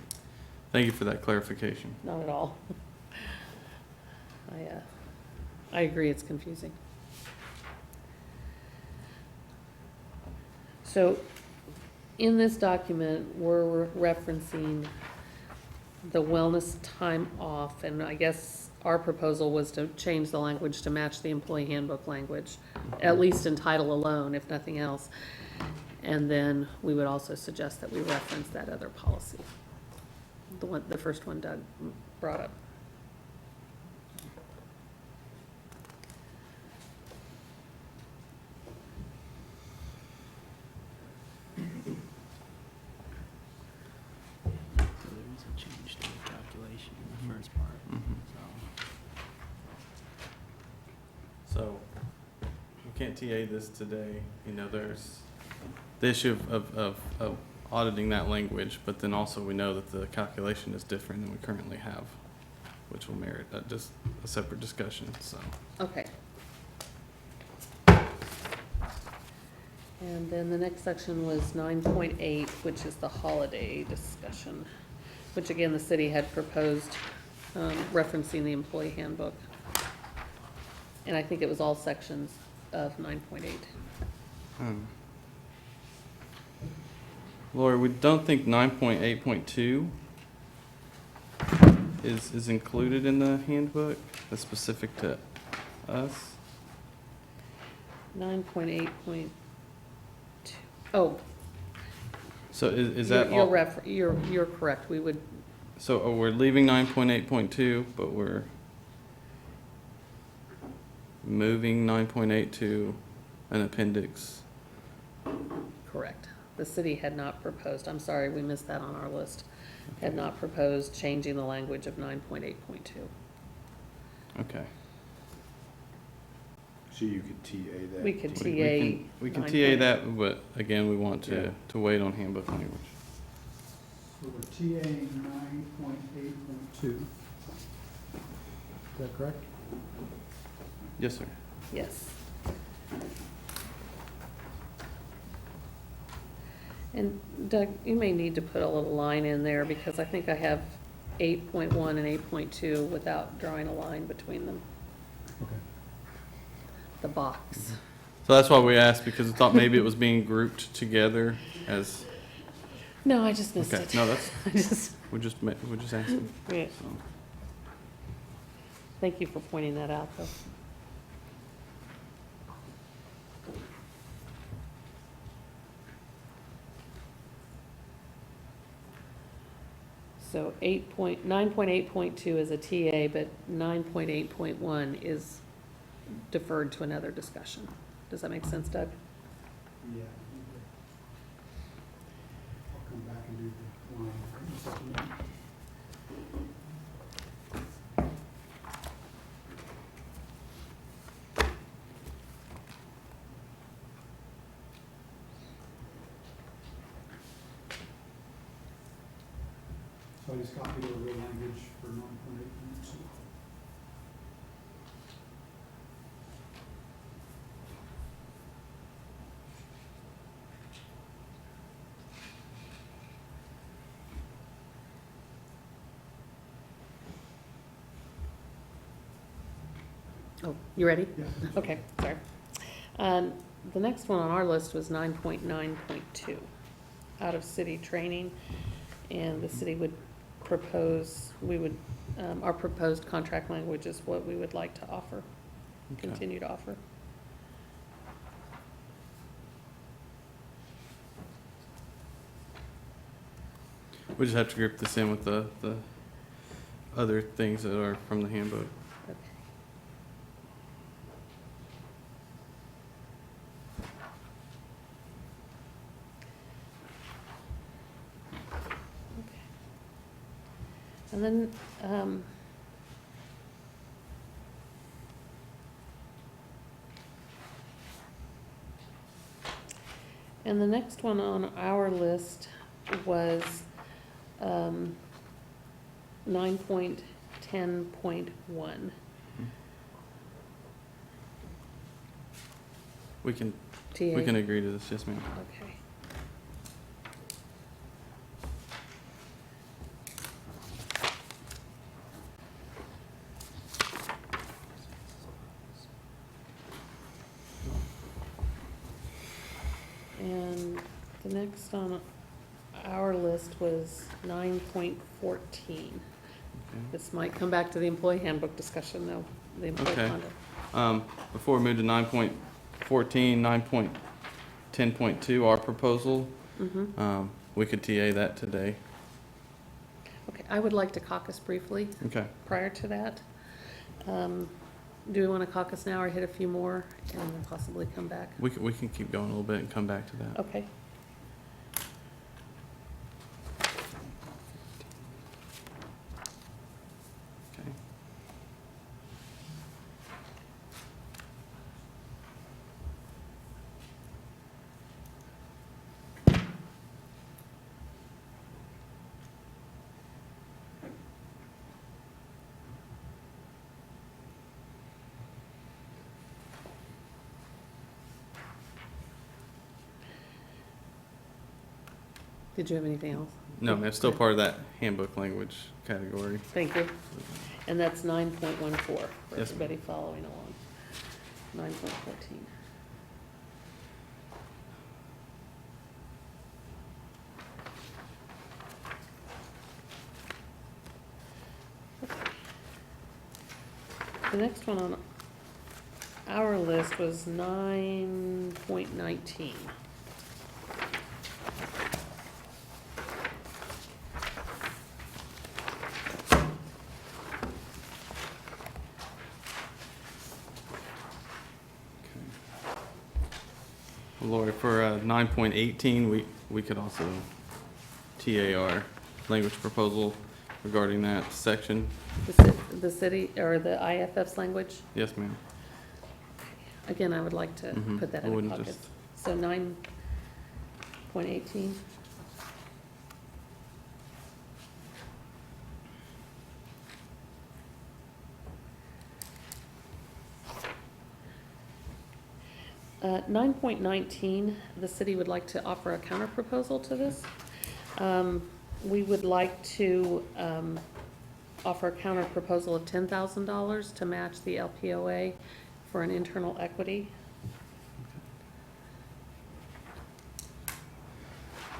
Thank you for that clarification. Not at all. I agree, it's confusing. So, in this document, we're referencing the wellness time off, and I guess our proposal was to change the language to match the employee handbook language, at least in title alone, if nothing else. And then we would also suggest that we reference that other policy, the first one Doug brought up. So there is a change to the calculation in the first part, so. So, we can't TA this today, you know, there's the issue of auditing that language, but then also we know that the calculation is different than we currently have, which will merit just a separate discussion, so. Okay. And then the next section was 9.8, which is the holiday discussion, which again, the city had proposed, referencing the employee handbook. And I think it was all sections of 9.8. Lori, we don't think 9.8.2 is included in the handbook, that's specific to us. 9.8.2, oh. So is that You're, all? you're correct, we would, So we're leaving 9.8.2, but we're moving 9.8 to an appendix. correct. The city had not proposed, I'm sorry, we missed that on our list, had not proposed changing the language of 9.8.2. Okay. So you could TA that. We could We can TA TA that, but again, we want Yeah. to wait on handbook language. So we're TAing 9.8.2. Is that correct? Yes, sir. Yes. And Doug, you may need to put a little line in there because I think I have 8.1 and 8.2 without drawing a line between them, Okay. the box. So that's why we asked, because I thought maybe it was being grouped together as, No, I just missed okay, it. no, that's, I just, we're just asking. yeah. So. Thank you for pointing that out, though. So 9.8.2 is a TA, but 9.8.1 is deferred to another discussion. Does that make sense, Doug? Yeah. I'll come back and do the line in just a minute. So I just copied over the language for 9.8.2. Oh, you ready? Yeah. Okay, sorry. The next one on our list was 9.9.2, out of city training. And the city would propose, our proposed contract language is what we would like to offer, Okay. continue to offer. We just have to group this in with the other things that are from the handbook. Okay. And then, and the next one on our list was 9.10.1. We can TA. agree to this, yes, ma'am. Okay. And The next on our list was 9.14. This might come back to the employee handbook discussion, though, the employee Okay. conduct. Before we move to 9.14, 9.10.2, our proposal, Mhm. we could TA that today. Okay, I would like to caucus briefly Okay. prior to that. Do we want to caucus now or hit a few more and then possibly come back? We can keep going a little bit and come back to that. Okay. Okay. Did you have anything else? No, man, it's still part of that handbook language category. Thank you. And that's 9.14 for Yes, ma'am. everybody following along. 9.14. The next one on our list was 9.19. Lori, for 9.18, we could also TA our language proposal regarding that section. The city, or the IFF's language, Yes, ma'am. again, I would like to Mhm. put that I in a wouldn't caucus. just- So 9.18. Nine point 19, the city would like to offer a counter proposal to this. We would like to offer a counter proposal of $10,000 to match the LPOA for an internal equity.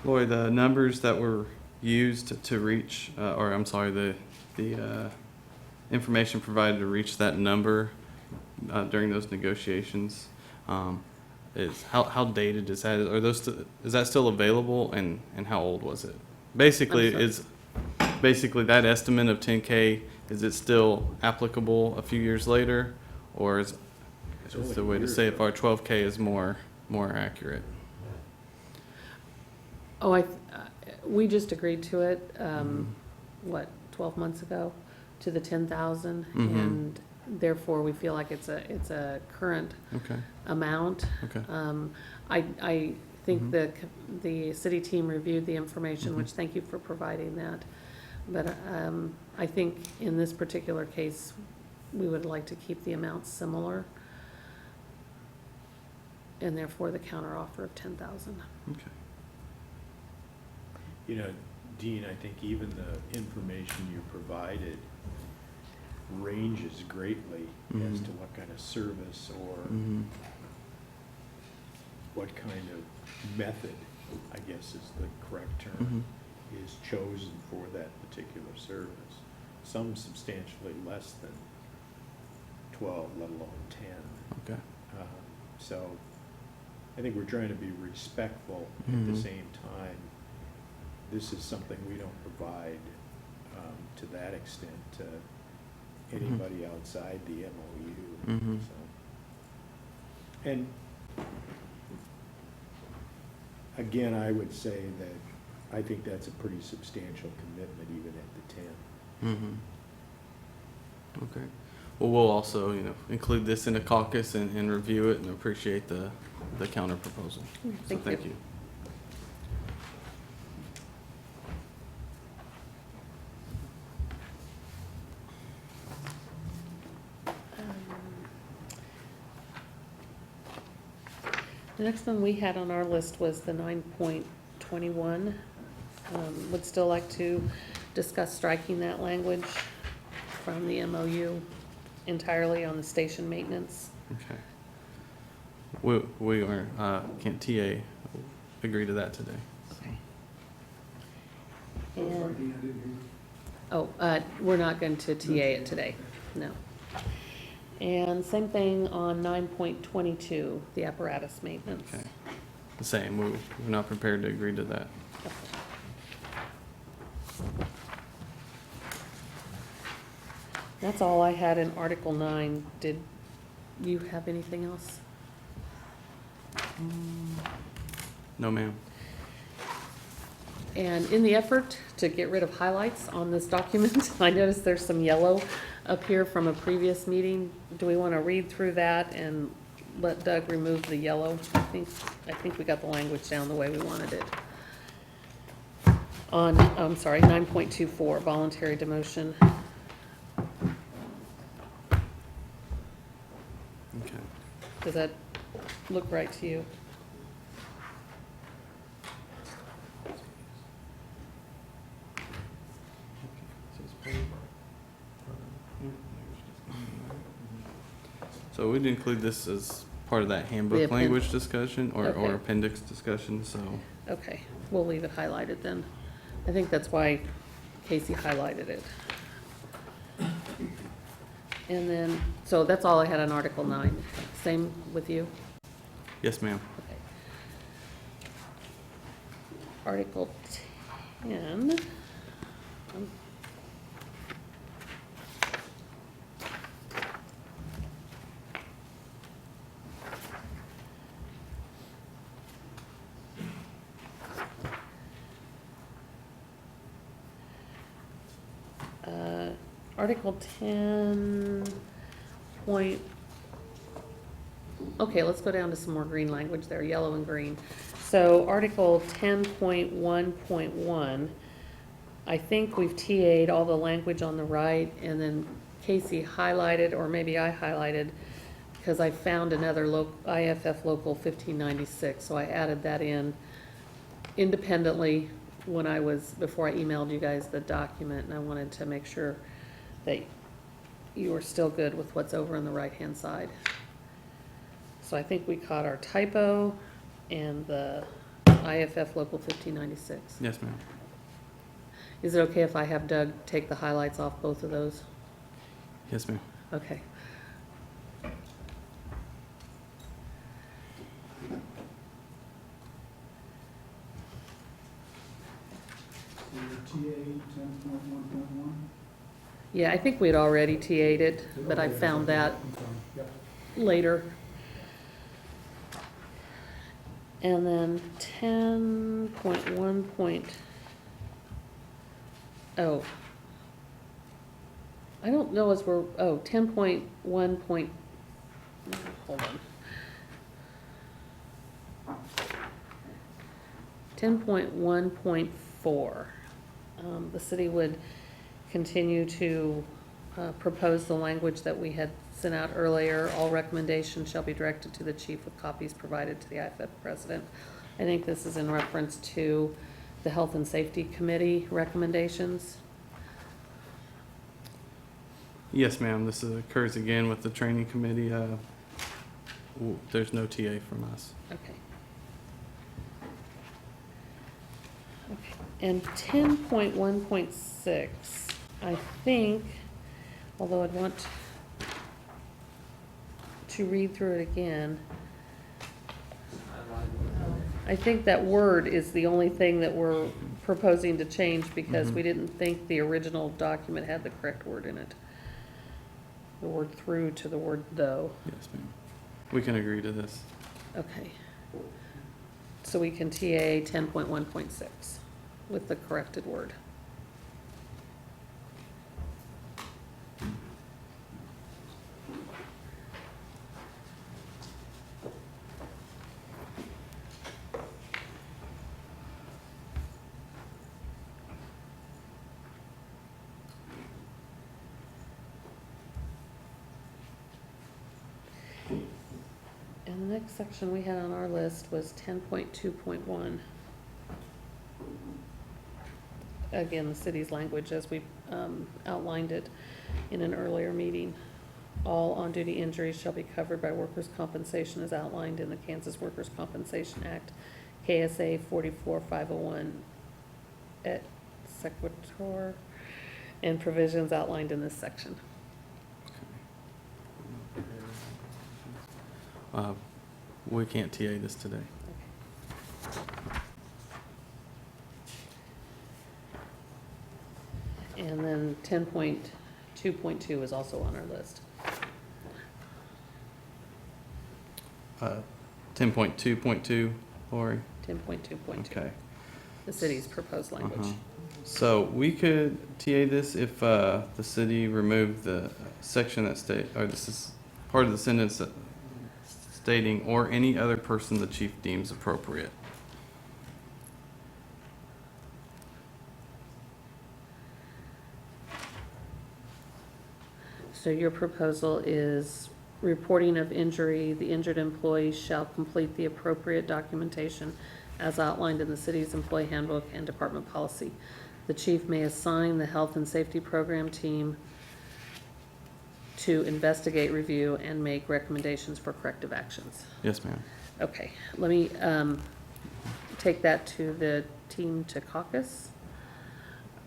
Lori, the numbers that were used to reach, or I'm sorry, the information provided to reach that number during those negotiations, is how dated is that? Are those is that still available, and how old was it? Basically, I'm sorry. basically that estimate of 10K, is it still applicable a few years later, or is the way to say if our 12K is more accurate? Oh, we just agreed to it, 12 months ago, to the 10,000, Mhm. and therefore we feel like it's a current Okay. amount. Okay. I think Mhm. the city team reviewed the information, Mhm. which thank you for providing that. But I think in this particular case, we would like to keep the amounts similar, and therefore the counteroffer of 10,000. Okay. You know, Dean, I think even the information you provided ranges greatly as Mhm. to what kind of service or Mhm. what kind of method, I guess is the correct term, Mhm. is chosen for that particular service. Some substantially less than 12, let alone 10. Okay. So I think we're trying to be respectful at the Mhm. same time. This is something we don't provide to that extent to anybody outside the MOU. Mhm. So. And again, I would say that I think that's a pretty substantial commitment even at the 10. Mm-hmm. Okay. Well, we'll also, include this in the caucus and review it and appreciate the counter proposal. So Thank you. The next one we had on our list was the 9.21. Would still like to discuss striking that language from the MOU entirely on the station maintenance. Okay. We are, can't TA agree to that today. Okay. So, sorry, And, Dean, I didn't hear you. we're not going to TA it today, no. And same thing on 9.22, the apparatus maintenance. Okay. The same, we're not prepared to agree to that. That's all I had in Article 9. Did you have anything else? No, ma'am. And in the effort to get rid of highlights on this document, I noticed there's some yellow up here from a previous meeting. Do we want to read through that and let Doug remove the yellow? I think we got the language down the way we wanted it. On, I'm sorry, 9.24, voluntary demotion. Okay. Does that look right to you? So we'd include this as part of that handbook appen- language discussion or Okay. appendix discussion, so. Okay, we'll leave it highlighted then. I think that's why Casey highlighted it. And then, so that's all I had on Article 9. Same with you? Yes, ma'am. Okay. Article 10. Article 10 point, okay, let's go down to some more green language there, yellow and green. So Article 10.1.1, I think we've TA'd all the language on the right, and then Casey highlighted, or maybe I highlighted, because I found another IFF Local 1596, so I added that in independently when before I emailed you guys the document, and I wanted to make sure that you were still good with what's over on the right-hand side. So I think we caught our typo and the IFF Local 1596. Yes, ma'am. Is it okay if I have Doug take the highlights off both of those? Yes, ma'am. Okay. So your TA 10.1.1? Yeah, I think we'd already TA'd it, but I found that I'm sorry, yep. later. And then 10.1. Oh. I don't know as we're, 10.1. Hold on. 10.1.4. The city would continue to propose the language that we had sent out earlier. All recommendations shall be directed to the chief with copies provided to the IFF president. I think this is in reference to the Health and Safety Committee recommendations. Yes, ma'am. This occurs again with the training committee. There's no TA from us. Okay. Okay, and 10.1.6, I think, although I'd want to read through it again, I think that word is the only thing that we're proposing to change because we didn't think the original document had the correct word in it. The word through to the word though. Yes, ma'am. We can agree to this. Okay. So we can TA 10.1.6 with the corrected word. And the next section we had on our list was 10.2.1. Again, the city's language as we outlined it in an earlier meeting. All on-duty injuries shall be covered by workers' compensation as outlined in the Kansas Workers' Compensation Act. KSA 44501 et sequitur, and provisions outlined in this section. We can't TA this today. And then 10.2.2 is also on our list. 10.2.2, Lori? 10.2.2, Okay. the city's proposed language. Uh-huh. So we could TA this if the city removed the section that or this is part of the sentence that stating, or any other person the chief deems appropriate. So your proposal is reporting of injury, the injured employee shall complete the appropriate documentation as outlined in the city's employee handbook and department policy. The chief may assign the health and safety program team to investigate, review, and make recommendations for corrective actions. Yes, ma'am. Okay, let me take that to the team to caucus,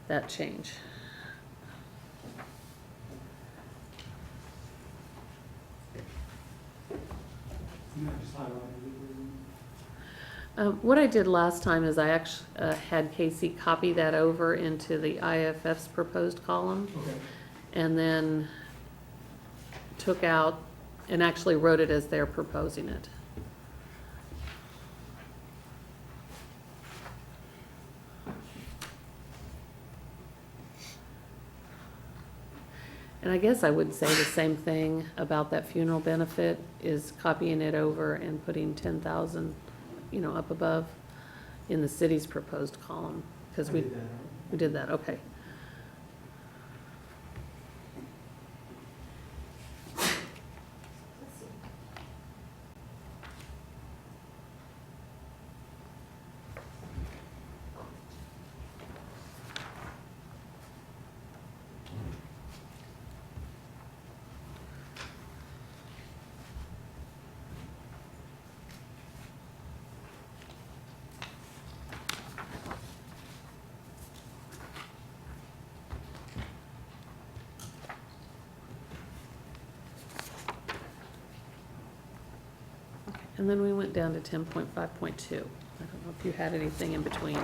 that change. And I just highlighted it. What I did last time is I actually had Casey copy that over into the IAFF's proposed column, Okay. and then took out and actually wrote it as they're proposing it. And I guess I would say the same thing about that funeral benefit, is copying it over and putting 10,000, up above in the city's proposed column, because I we did that. we did that, okay. Let's see. And then we went down to 10.5.2. I don't know if you had anything in between.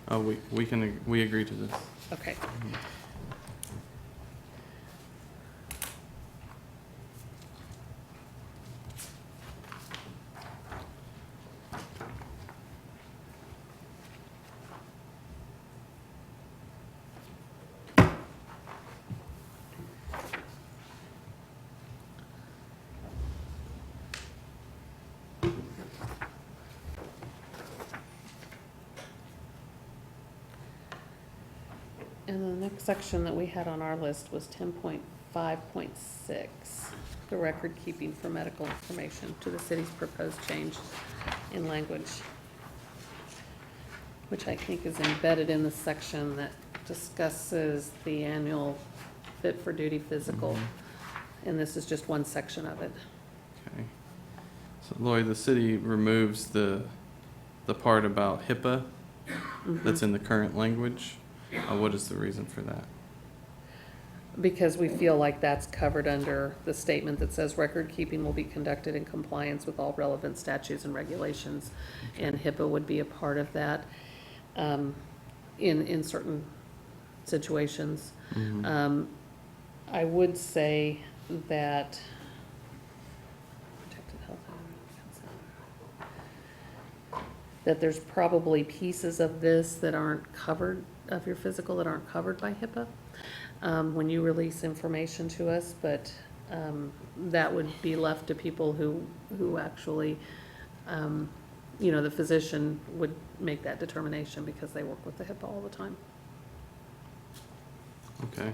Oh, we agree to this. Okay. And the next section that we had on our list was 10.5.6, the record keeping for medical information, to the city's proposed change in language, which I think is embedded in the section that discusses the annual fit for duty physical, and this is just one section of it. Okay. So Lori, the city removes the part about HIPAA that's in the current language. What is the reason for that? Because we feel like that's covered under the statement that says record keeping will be conducted in compliance with all relevant statutes and regulations, and HIPAA would be a part of that, in certain situations. I would say that protected health and consent, that there's probably pieces of this that aren't covered, of your physical, that aren't covered by HIPAA, when you release information to us, but that would be left to people who actually, the physician would make that determination because they work with the HIPAA all the time. Okay.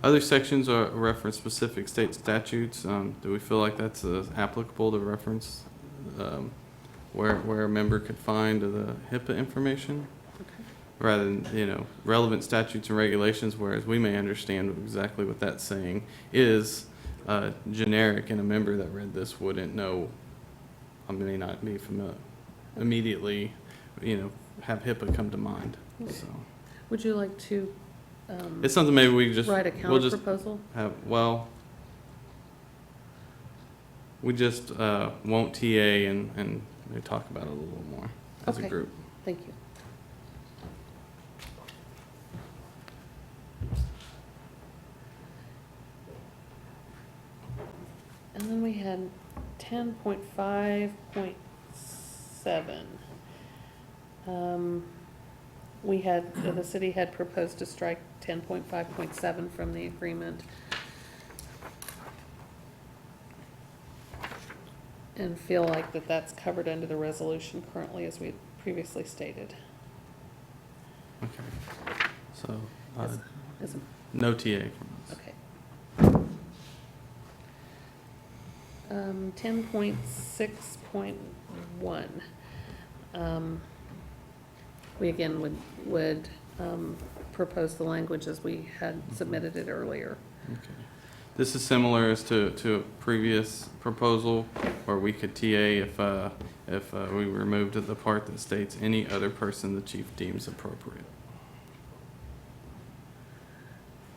Other sections are reference specific state statutes. Do we feel like that's applicable to reference where a member could find the HIPAA information, rather than, relevant statutes and regulations, whereas we may understand exactly what that's saying is generic, and a member that read this wouldn't know, may not be familiar, immediately, have HIPAA come to mind, so. Would you like to It's something maybe we just, write a we'll just counter-proposal? we just won't TA and maybe talk about it a little more as a Okay. group. Thank you. And then we had 10.5.7. The city had proposed to strike 10.5.7 from the agreement. And feel like that's covered under the resolution currently, as we previously stated. Okay. So, As- as a- no TA from us. Okay. 10.6.1. We again would propose the language as we had submitted it earlier. Okay. This is similar as to a previous proposal where we could TA if we removed the part that states any other person the chief deems appropriate.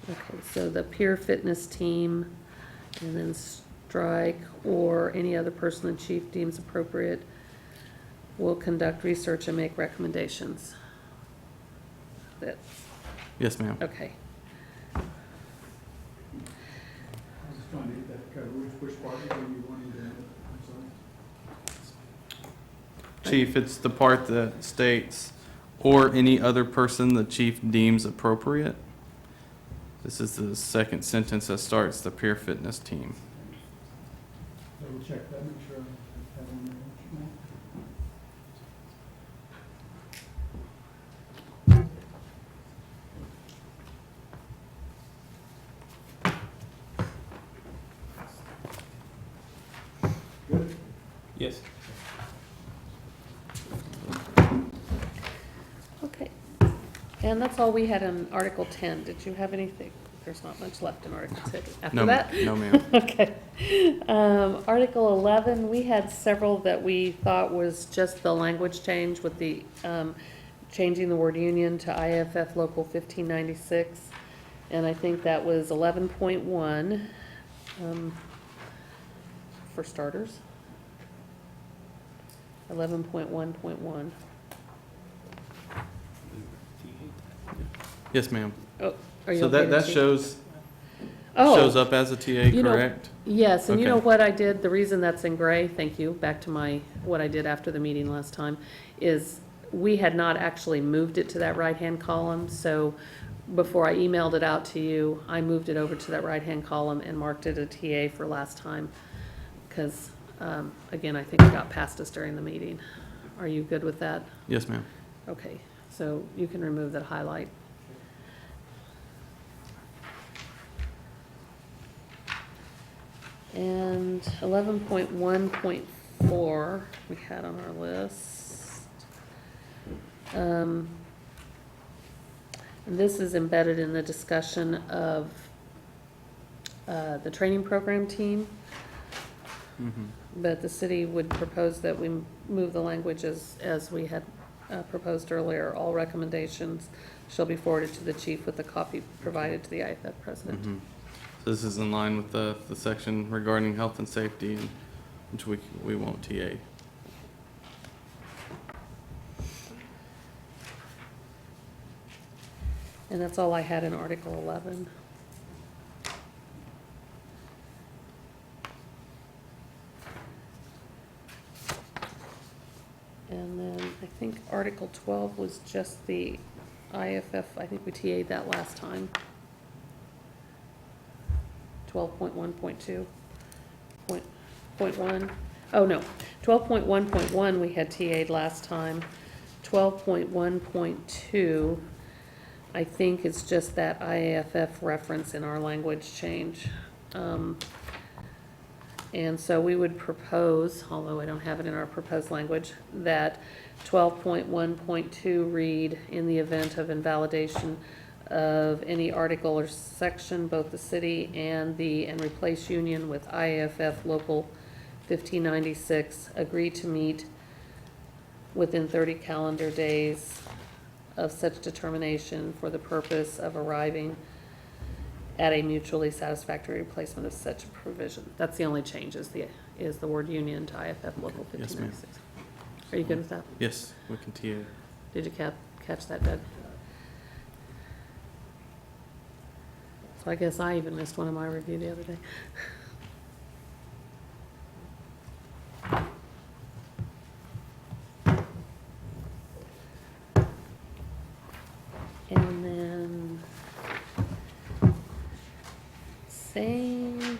Okay, so the peer fitness team, and then strike, or any other person the chief deems appropriate will conduct research and make recommendations. That, Yes, ma'am. okay. I was just trying to get that covered, which part are you wanting to, I'm sorry? Chief, it's the part that states, or any other person the chief deems appropriate. This is the second sentence that starts the peer fitness team. Double check that, make sure I have on there what you want. Good? Yes. Okay. And that's all we had in Article 10. Did you have anything? There's not much left in Article 10 after No, that? no, ma'am. Okay. Article 11, we had several that we thought was just the language change with the, changing the word union to IAFF Local 1596. And I think that was 11.1, for starters. 11.1.1. Yes, ma'am. Oh, are you So okay to that see? shows Oh. up as a TA, You know, correct? Yes, and you know Okay. what I did, the reason that's in gray, thank you, back to what I did after the meeting last time, is we had not actually moved it to that right-hand column, so before I emailed it out to you, I moved it over to that right-hand column and marked it a TA for last time, because, again, I think it got past us during the meeting. Are you good with that? Yes, ma'am. Okay, so you can remove that highlight. And 11.1.4 we had on our list. And this is embedded in the discussion of the training program team, but the city would propose that we move the language as we had proposed earlier. All recommendations shall be forwarded to the chief with a copy provided to the IAFF president. Mhm. So this is in line with the section regarding health and safety, and which we won't TA. And that's all I had in Article 11. And then I think Article 12 was just the IFF, I think we TA'd that last time. 12.1.2, point 1. Oh, no, 12.1.1 we had TA'd last time. 12.1.2, I think it's just that IAFF reference in our language change. And so we would propose, although I don't have it in our proposed language, that 12.1.2 read, in the event of invalidation of any article or section, both the city and replace union with IAFF Local 1596, agree to meet within 30 calendar days of such determination for the purpose of arriving at a mutually satisfactory replacement of such provision. That's the only change, is the word union to IFF Local Yes, ma'am. 1596. Are you good with that? Yes, we can TA. Did you catch that, Doug? So I guess I even missed one of my review the other day. And then, same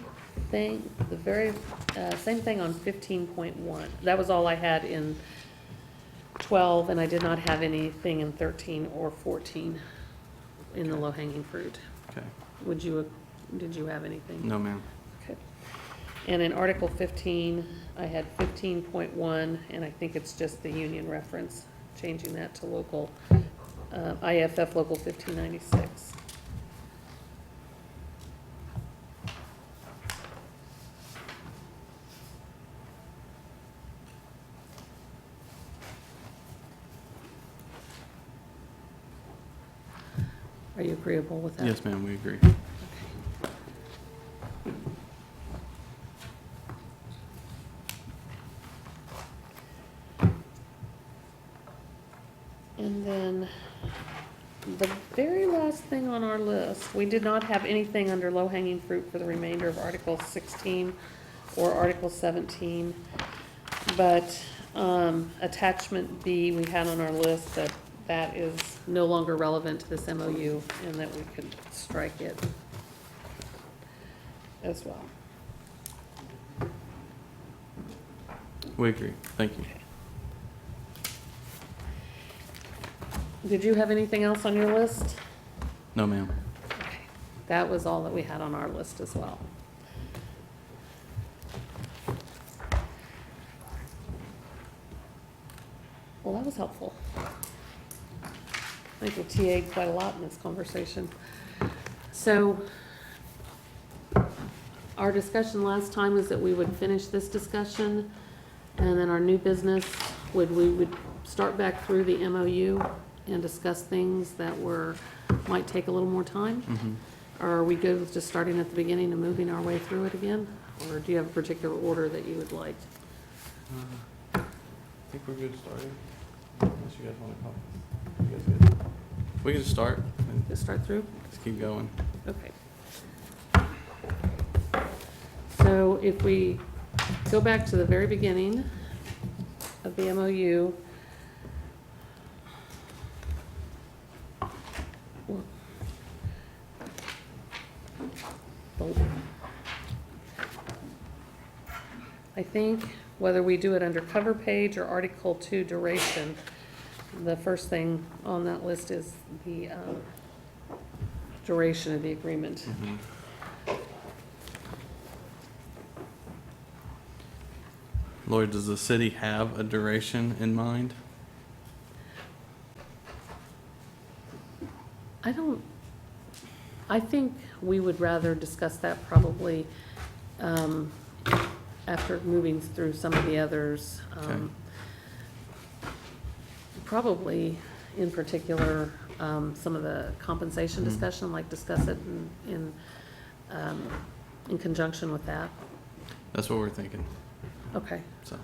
thing, same thing on 15.1. That was all I had in 12, and I did not have anything in 13 or 14 in the low-hanging fruit. Okay. Did you have anything? No, ma'am. Okay. And in Article 15, I had 15.1, and I think it's just the union reference, changing that to local, IFF Local 1596. Are you agreeable with that? Yes, ma'am, we agree. And then the very last thing on our list, we did not have anything under low-hanging fruit for the remainder of Article 16 or Article 17. But Attachment B, we had on our list that is no longer relevant to this MOU, and that we could strike it as well. We agree. Thank you. Did you have anything else on your list? No, ma'am. Okay, that was all that we had on our list as well. Well, that was helpful. I think we TA'd quite a lot in this conversation. So, our discussion last time was that we would finish this discussion, and then our new business we would start back through the MOU and discuss things that might take a little more time? Mm-hmm. Or are we good with just starting at the beginning and moving our way through it again? Or do you have a particular order that you would like? I think we're good starting. Unless you guys want to call. You guys good? We can just start and Just start through? just keep going. Okay. So if we go back to the very beginning of the MOU, I think whether we do it under cover page or Article 2 duration, the first thing on that list is the duration of the agreement. Mm-hmm. Lloyd, does the city have a duration in mind? I think we would rather discuss that probably after moving through some of the others. Okay. Probably, in particular, some of the compensation Mhm. discussion, like discuss it in conjunction with that. That's what we're thinking, Okay. so.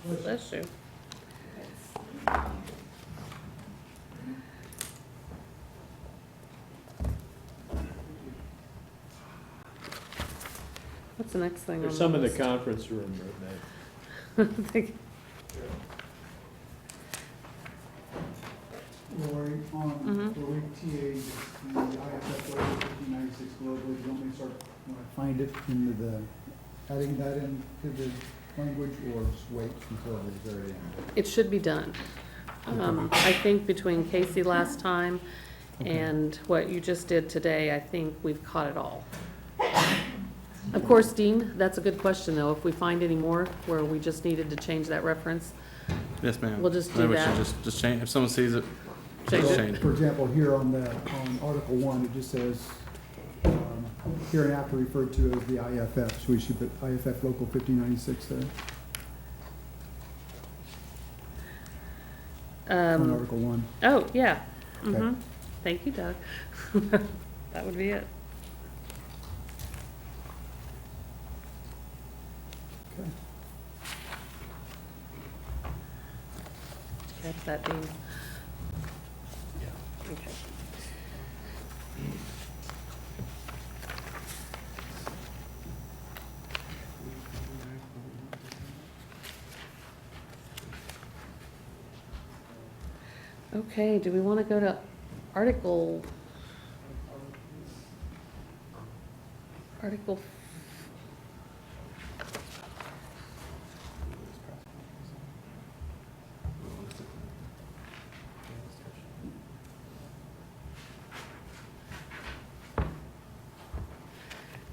Bless you. What's the next thing on the There's some in the list? conference room right now. Lori, Mhm. for week TAs, the IAFF logo 1596 globally, do you want me to start, when I find it into the, adding that into the language, or just wait until the very end? It should be done. I think between Casey last time Okay. and what you just did today, I think we've caught it all. Of course, Dean, that's a good question, though. If we find any more where we just needed to change that reference, Yes, ma'am. We'll just do Maybe we that. should just change, if someone sees it, change just it. change it. For example, here on Article 1, it just says, hereinafter referred to as the IFF, so we should put IFF Local 1596 there, on Article 1. Oh, yeah. Okay. Mhm. Thank you, Doug. That would be it. Okay. Catch that, Dean. Okay. Okay, do we want to go to Article? Article,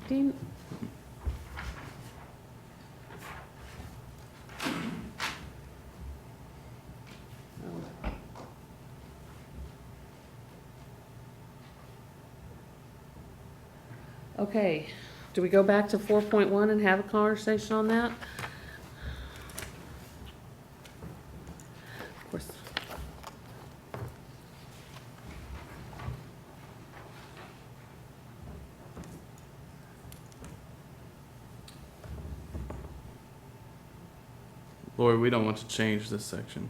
Dean? Oh. Okay, do we go back to 4.1 and have a conversation on that? Of course. Lori, we don't want to change this section.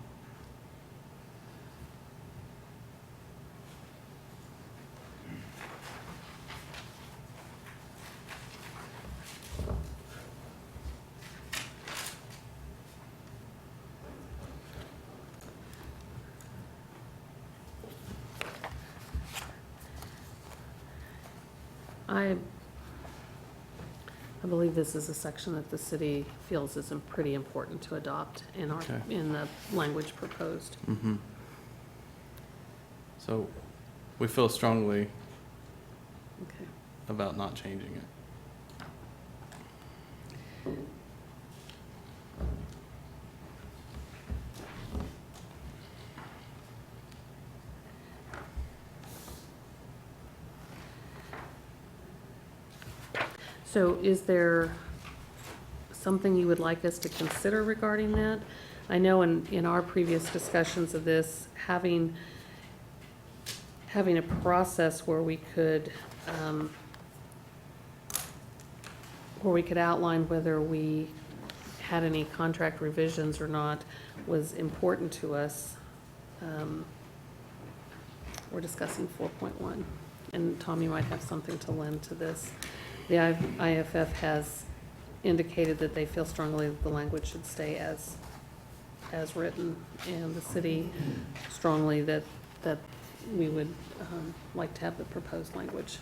I believe this is a section that the city feels is pretty important to adopt in our, Okay. in the language proposed. Mm-hmm. So, we feel strongly Okay. about not changing it. So is there something you would like us to consider regarding that? I know in our previous discussions of this, having a process where we could outline whether we had any contract revisions or not was important to us. We're discussing 4.1, and Tom, you might have something to lend to this. The IAFF has indicated that they feel strongly that the language should stay as written, and the city strongly that we would like to have the proposed language.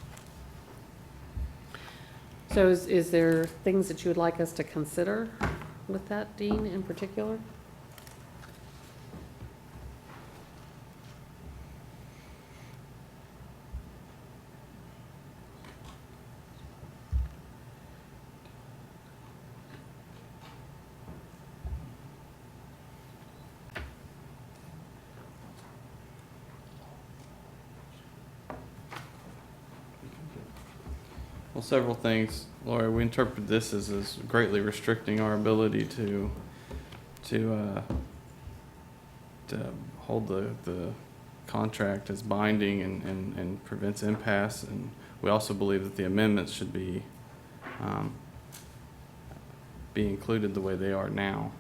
So is there things that you would like us to consider with that, Dean, in particular? Well, several things, Laura. We interpret this as greatly restricting our ability to hold the contract as binding and prevents impasse. And we also believe that the amendments should be included the way they are now.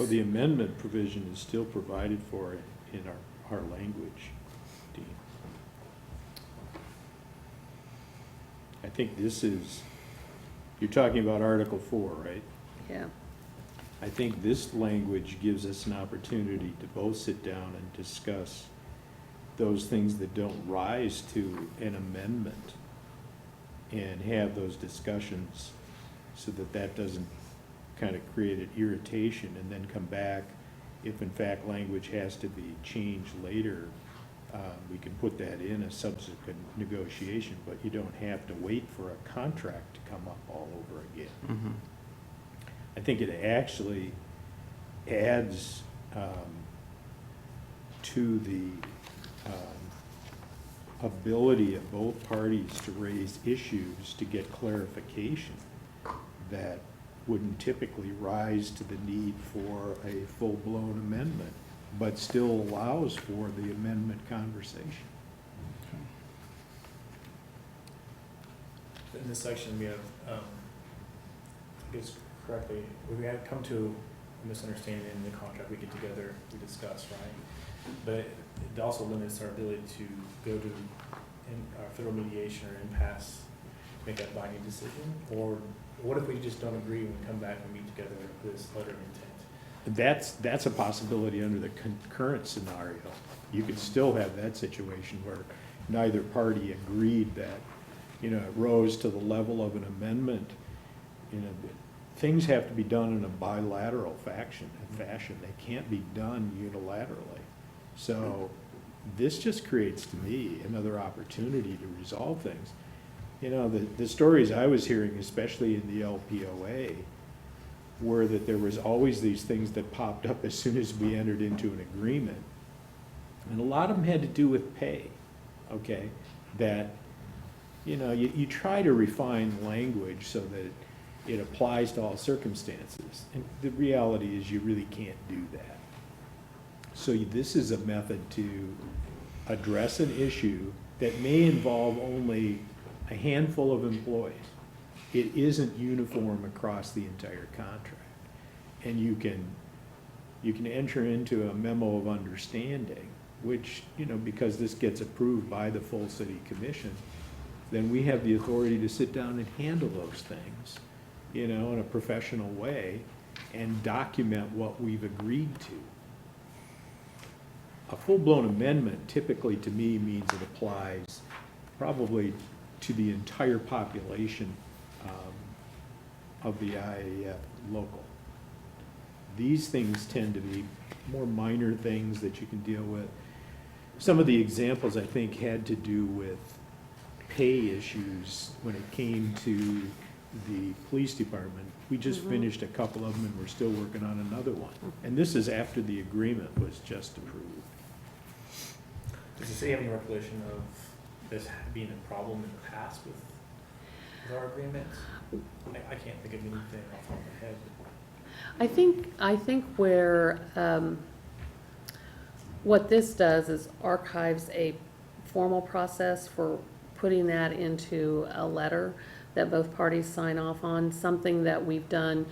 Well, the amendment provision is still provided for in our language, Dean. I think this is, you're talking about Article 4, right? Yeah. I think this language gives us an opportunity to both sit down and discuss those things that don't rise to an amendment and have those discussions so that that doesn't kind of create an irritation and then come back. If in fact language has to be changed later, we can put that in a subsequent negotiation, but you don't have to wait for a contract to come up all over again. Mhm. I think it actually adds to the ability of both parties to raise issues to get clarification that wouldn't typically rise to the need for a full-blown amendment, but still allows for the amendment conversation. In this section, we have, I guess correctly, we had come to a misunderstanding in the contract, we get together, we discuss, right? But it also limits our ability to go to federal mediation or impasse, make that binding decision? Or what if we just don't agree and we come back and meet together with this letter of intent? That's a possibility under the current scenario. You could still have that situation where neither party agreed that, you know, it rose to the level of an amendment. You know, things have to be done in a bilateral fashion. They can't be done unilaterally. So this just creates, to me, another opportunity to resolve things. You know, the stories I was hearing, especially in the LPOA, were that there was always these things that popped up as soon as we entered into an agreement. And a lot of them had to do with pay, okay? That, you know, you try to refine language so that it applies to all circumstances. And the reality is you really can't do that. So this is a method to address an issue that may involve only a handful of employees. It isn't uniform across the entire contract. And you can enter into a memo of understanding, which, you know, because this gets approved by the full city commission, then we have the authority to sit down and handle those things, you know, in a professional way and document what we've agreed to. A full-blown amendment typically, to me, means it applies probably to the entire population of the IAFF local. These things tend to be more minor things that you can deal with. Some of the examples, I think, had to do with pay issues when it came to the police department. We just finished a couple of them and we're still working on another one. And this is after the agreement was just approved. Does the city have any recollection of this being a problem in the past with our agreements? I can't think of anything off the top of my head. I think where, what this does is archives a formal process for putting that into a letter that both parties sign off on, something that we've done.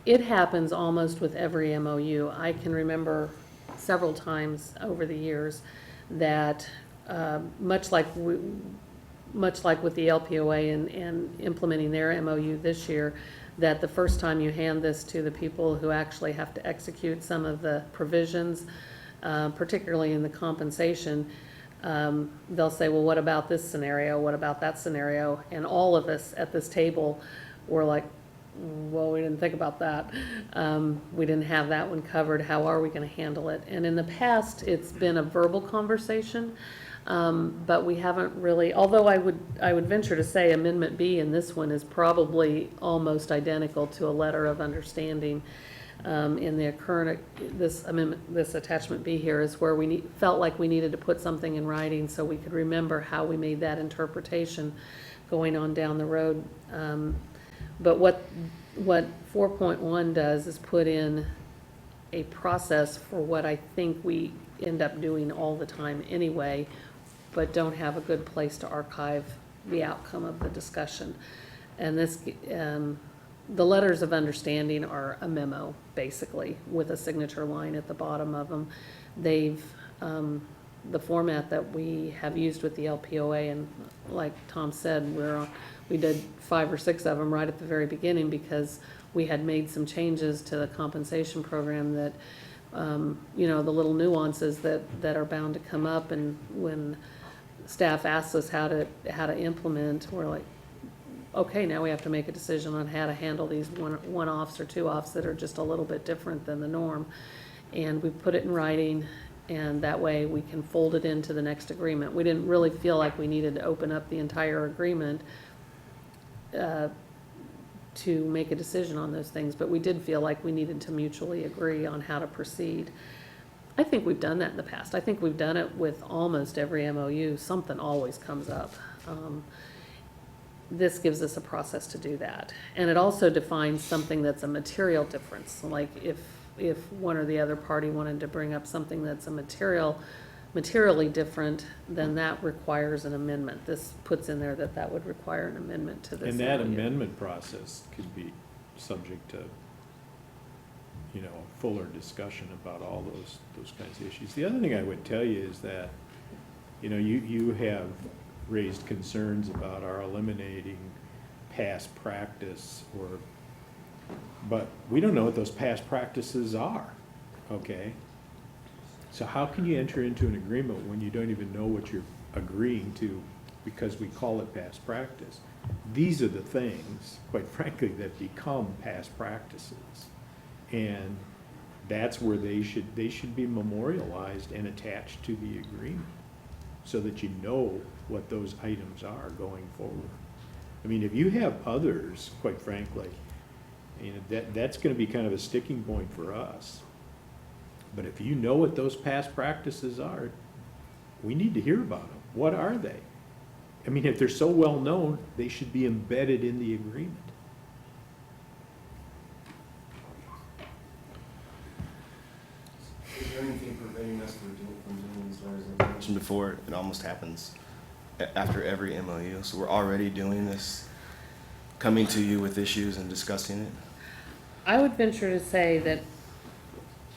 It happens almost with every MOU. I can remember several times over the years that, much like with the LPOA and implementing their MOU this year, that the first time you hand this to the people who actually have to execute some of the provisions, particularly in the compensation, they'll say, well, what about this scenario? What about that scenario? And all of us at this table were like, well, we didn't think about that. We didn't have that one covered. How are we going to handle it? And in the past, it's been a verbal conversation, but we haven't really, although I would venture to say Amendment B in this one is probably almost identical to a letter of understanding. In the current, this amendment, this attachment B here is where we felt like we needed to put something in writing so we could remember how we made that interpretation going on down the road. But what 4.1 does is put in a process for what I think we end up doing all the time anyway, but don't have a good place to archive the outcome of the discussion. And this, the letters of understanding are a memo, basically, with a signature line at the bottom of them. They've, the format that we have used with the LPOA, and like Tom said, we did 5 or 6 of them right at the very beginning because we had made some changes to the compensation program that, you know, the little nuances that are bound to come up, and when staff asks us how to implement, we're like, okay, now we have to make a decision on how to handle these one-offs or two-offs that are just a little bit different than the norm. And we put it in writing, and that way we can fold it into the next agreement. We didn't really feel like we needed to open up the entire agreement to make a decision on those things, but we did feel like we needed to mutually agree on how to proceed. I think we've done that in the past. I think we've done it with almost every MOU. Something always comes up. This gives us a process to do that. And it also defines something that's a material difference. Like if one or the other party wanted to bring up something that's a materially different, then that requires an amendment. This puts in there that would require an amendment to this. And that MOU. amendment process could be subject to, you know, a fuller discussion about all those kinds of issues. The other thing I would tell you is that, you know, you have raised concerns about our eliminating past practice, but we don't know what those past practices are, okay? So how can you enter into an agreement when you don't even know what you're agreeing to because we call it past practice? These are the things, quite frankly, that become past practices. And that's where they should be memorialized and attached to the agreement so that you know what those items are going forward. I mean, if you have others, quite frankly, you know, that's gonna be kind of a sticking point for us. But if you know what those past practices are, we need to hear about them. What are they? I mean, if they're so well known, they should be embedded in the agreement. Is there anything preventing us from doing these letters of mentioned before? It almost happens after every MOU. So we're already doing this, coming to you with issues and discussing it. I would venture to say that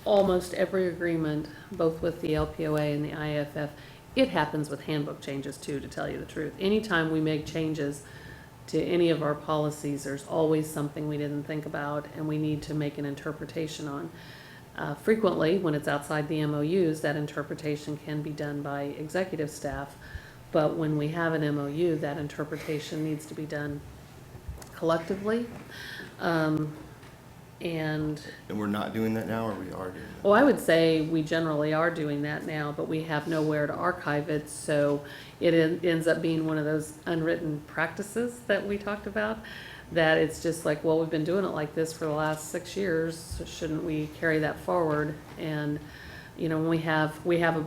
almost every agreement, both with the LPOA and the IAFF, it happens with handbook changes too, to tell you the truth. Anytime we make changes to any of our policies, there's always something we didn't think about and we need to make an interpretation on. Frequently, when it's outside the MOUs, that interpretation can be done by executive staff, but when we have an MOU, that interpretation needs to be done collectively. And we're not doing that now, or we are doing that? well, I would say we generally are doing that now, but we have nowhere to archive it, so it ends up being one of those unwritten practices that we talked about, that it's just like, well, we've been doing it like this for the last 6 years, so shouldn't we carry that forward? And, you know, when we have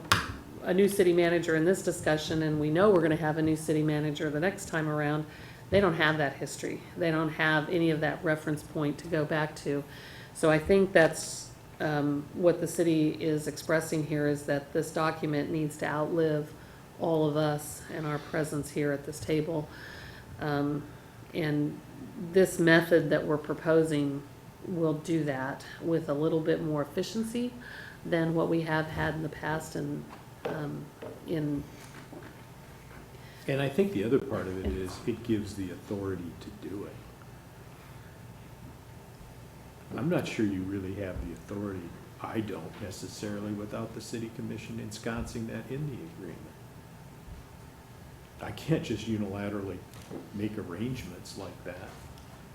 a new city manager in this discussion, and we know we're gonna have a new city manager the next time around, they don't have that history. They don't have any of that reference point to go back to. So I think that's what the city is expressing here, is that this document needs to outlive all of us and our presence here at this table. And this method that we're proposing will do that with a little bit more efficiency than what we have had in the past, and And I think the other part of it is it gives the authority to do it. I'm not sure you really have the authority. I don't necessarily, without the city commission ensconcing that in the agreement. I can't just unilaterally make arrangements like that.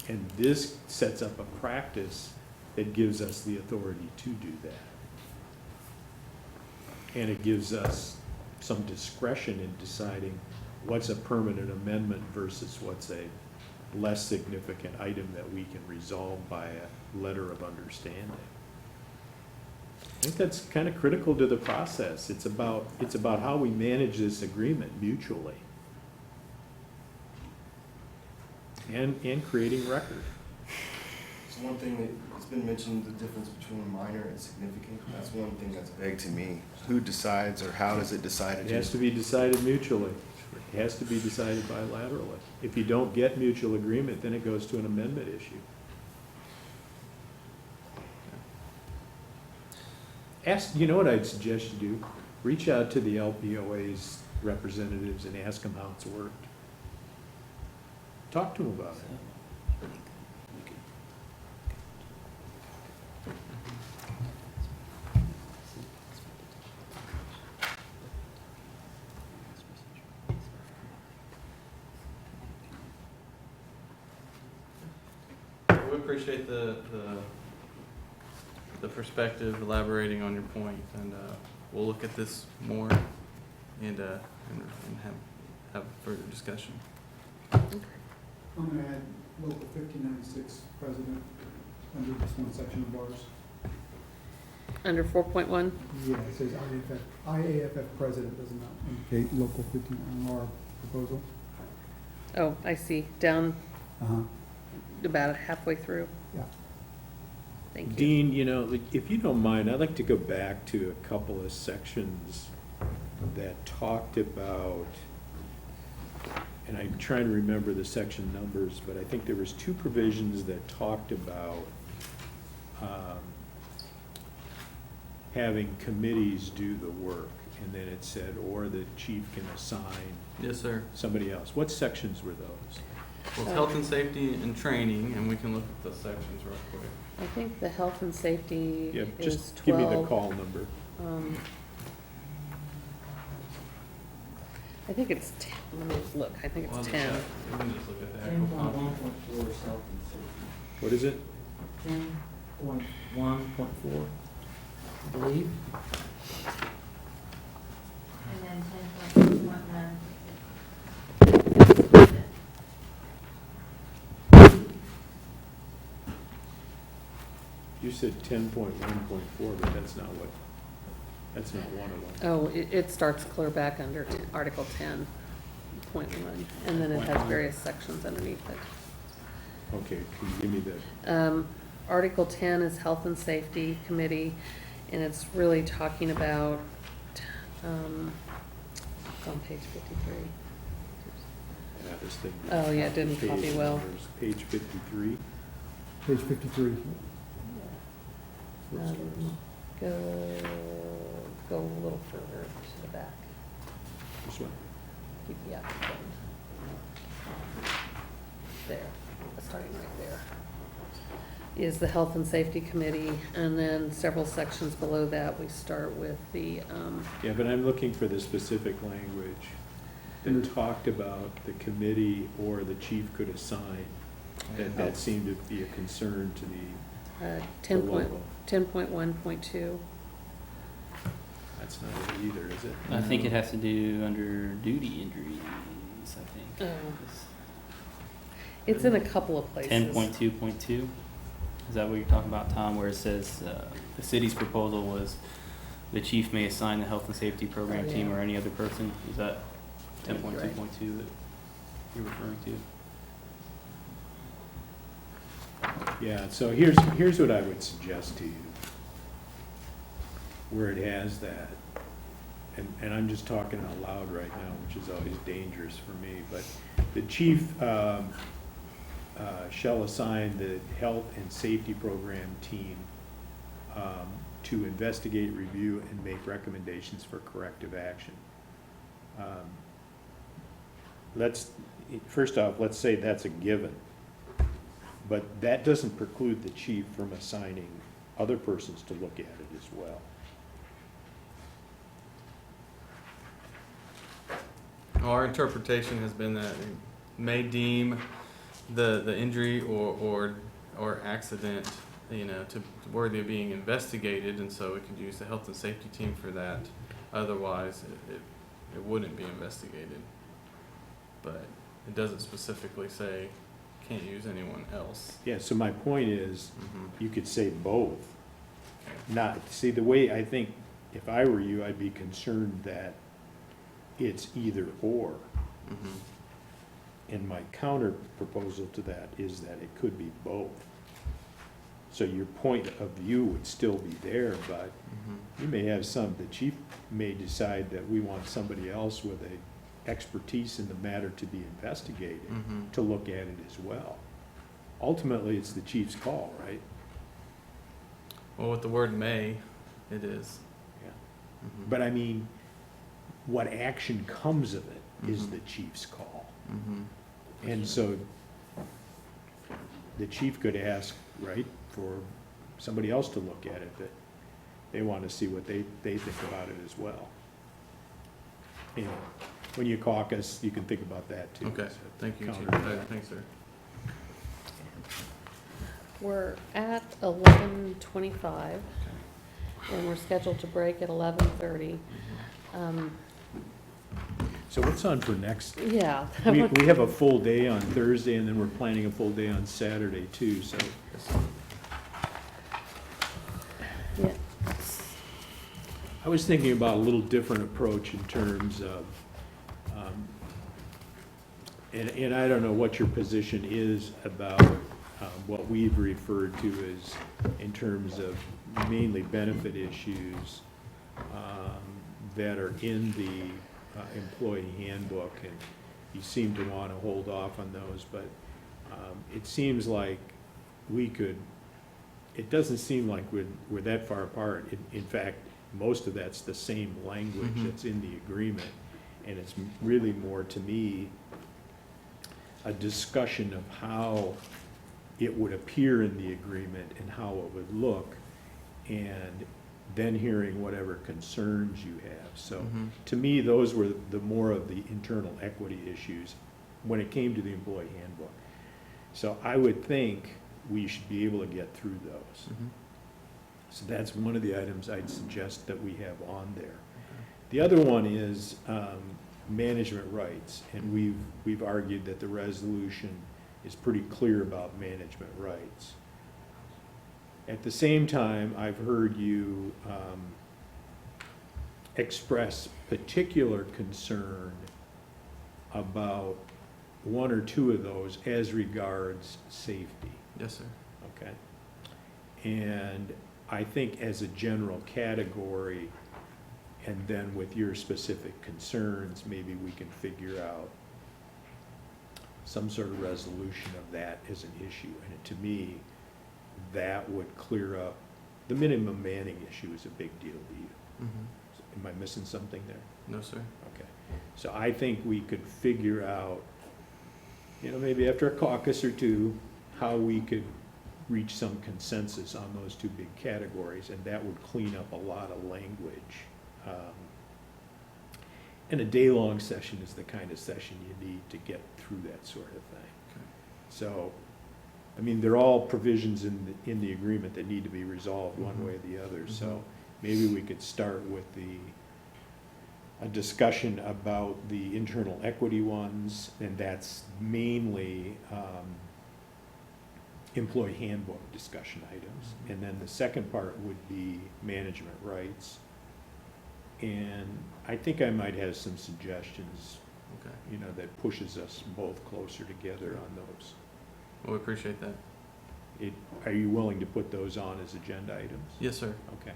And this sets up a practice that gives us the authority to do that. And it gives us some discretion in deciding what's a permanent amendment versus what's a less significant item that we can resolve by a letter of understanding. I think that's kind of critical to the process. It's about how we manage this agreement mutually. And creating record. So one thing that's been mentioned, the difference between minor and significant, that's one thing that's vague to me. Who decides, or how does it decide? It has to be decided mutually. It has to be decided bilaterally. If you don't get mutual agreement, then it goes to an amendment issue. Ask, you know what I'd suggest you do? Reach out to the LPOA's representatives and ask them how it's worked. Talk to them about it. We appreciate the perspective, elaborating on your point, and we'll look at this more and have further discussion. I'm gonna add local 1596 president under this one section of bars. Under 4.1? Yeah, it says IAFF president does not indicate local 15 on our proposal. Oh, I see, down Uh-huh, about halfway through. yeah. Thank you. Dean, you know, if you don't mind, I'd like to go back to a couple of sections that talked about, and I'm trying to remember the section numbers, but I think there was two provisions that talked about having committees do the work, and then it said, or the chief can assign Yes, sir. somebody else. What sections were those? Well, it's health and safety and training, and we can look at the sections real quick. I think the health and safety Yeah, is just give me the 12. call number. I think it's 10, let me look, I think Well, it's look 10. at- We can just look at the actual content. What is it? 10.1.4, I believe. And then 10.1. You said 10.1.4, but that's not one of them. Oh, it starts clear back under Article 10.1, and then it has various sections underneath it. Okay, can you give me the, Article 10 is Health and Safety Committee, and it's really talking about, it's on page 53. this thing? Oh, yeah, it didn't Page copy well. numbers, Page 53. Page 53. Go a little further to the back. This one. Yeah. There, starting right there. Is the Health and Safety Committee, and then several sections below that, we start with the, Yeah, but I'm looking for the specific language that talked about the committee or the chief could assign. That seemed to be a concern to the 10.1.2. That's not it either, is it? I think it has to do under duty injuries, I think. It's in a couple of places. 10.2.2, is that what you're talking about, Tom, where it says, the city's proposal was the chief may assign the health and safety program Oh, team yeah. or any other person? Is that I think you're 10.2.2 right. that you're referring to? Yeah, so here's what I would suggest to you. Where it has that, and I'm just talking out loud right now, which is always dangerous for me, but the chief shall assign the health and safety program team to investigate, review, and make recommendations for corrective action. First off, let's say that's a given. But that doesn't preclude the chief from assigning other persons to look at it as well. Our interpretation has been that it may deem the injury or accident, to worthy of being investigated, and so we could use the health and safety team for that. Otherwise, it wouldn't be investigated. But it doesn't specifically say can't use anyone else. Yeah, so my point is, Mhm. you could say both. See, the way I think, if I were you, I'd be concerned that it's either or. Mhm. And my counter proposal to that is that it could be both. So your point of view would still be there, but Mhm. you may have the chief may decide that we want somebody else with a expertise in the matter to be investigated, Mhm. to look at it as well. Ultimately, it's the chief's call, right? Well, with the word may, It is. Yeah. Mhm. But I mean, what action comes of it is Mhm. the chief's call. Mhm. And so the chief could ask, right, for somebody else to look at it, that they want to see what they think about it as well. Anyway, when you caucus, you can think about that too. Okay, So thank you, Chief. counter that. Thanks, sir. We're at 11:25, and we're scheduled to break at 11:30. So what's on for next? Yeah. We have a full day on Thursday, and then we're planning a full day on Saturday too, so. Yeah. I was thinking about a little different approach in terms of, and I don't know what your position is about what we've referred to as, in terms of mainly benefit issues that are in the employee handbook, and you seem to want to hold off on those, but it seems like we could, it doesn't seem like we're that far apart. In fact, most of that's the same language Mhm. that's in the agreement, and it's really more, to me, a discussion of how it would appear in the agreement and how it would look, and then hearing whatever concerns you have. So, Mhm. to me, those were the more of the internal equity issues when it came to the employee handbook. So I would think we should be able to get through those. Mhm. So that's one of the items I'd suggest that we have on there. The other one is management rights, and we've argued that the resolution is pretty clear about management rights. At the same time, I've heard you express particular concern about one or two of those as regards safety. Yes, sir. Okay. And I think as a general category, and then with your specific concerns, maybe we can figure out some sort of resolution of that as an issue. And to me, that would clear up, the minimum manning issue is a big deal to you. Mhm. Am I missing something there? No, sir. Okay. So I think we could figure out, maybe after a caucus or two, how we could reach some consensus on those two big categories, and that would clean up a lot of language. And a day-long session is the kind of session you need to get through that sort of thing. Okay. So, I mean, they're all provisions in the agreement that need to be resolved one Mhm. way or the other. Mhm. So maybe we could start with a discussion about the internal equity ones, and that's mainly employee handbook discussion items. And then the second part would be management rights. And I think I might have some suggestions, Okay. that pushes us both closer together on those. Well, we appreciate that. Are you willing to put those on as agenda items? Yes, sir. Okay,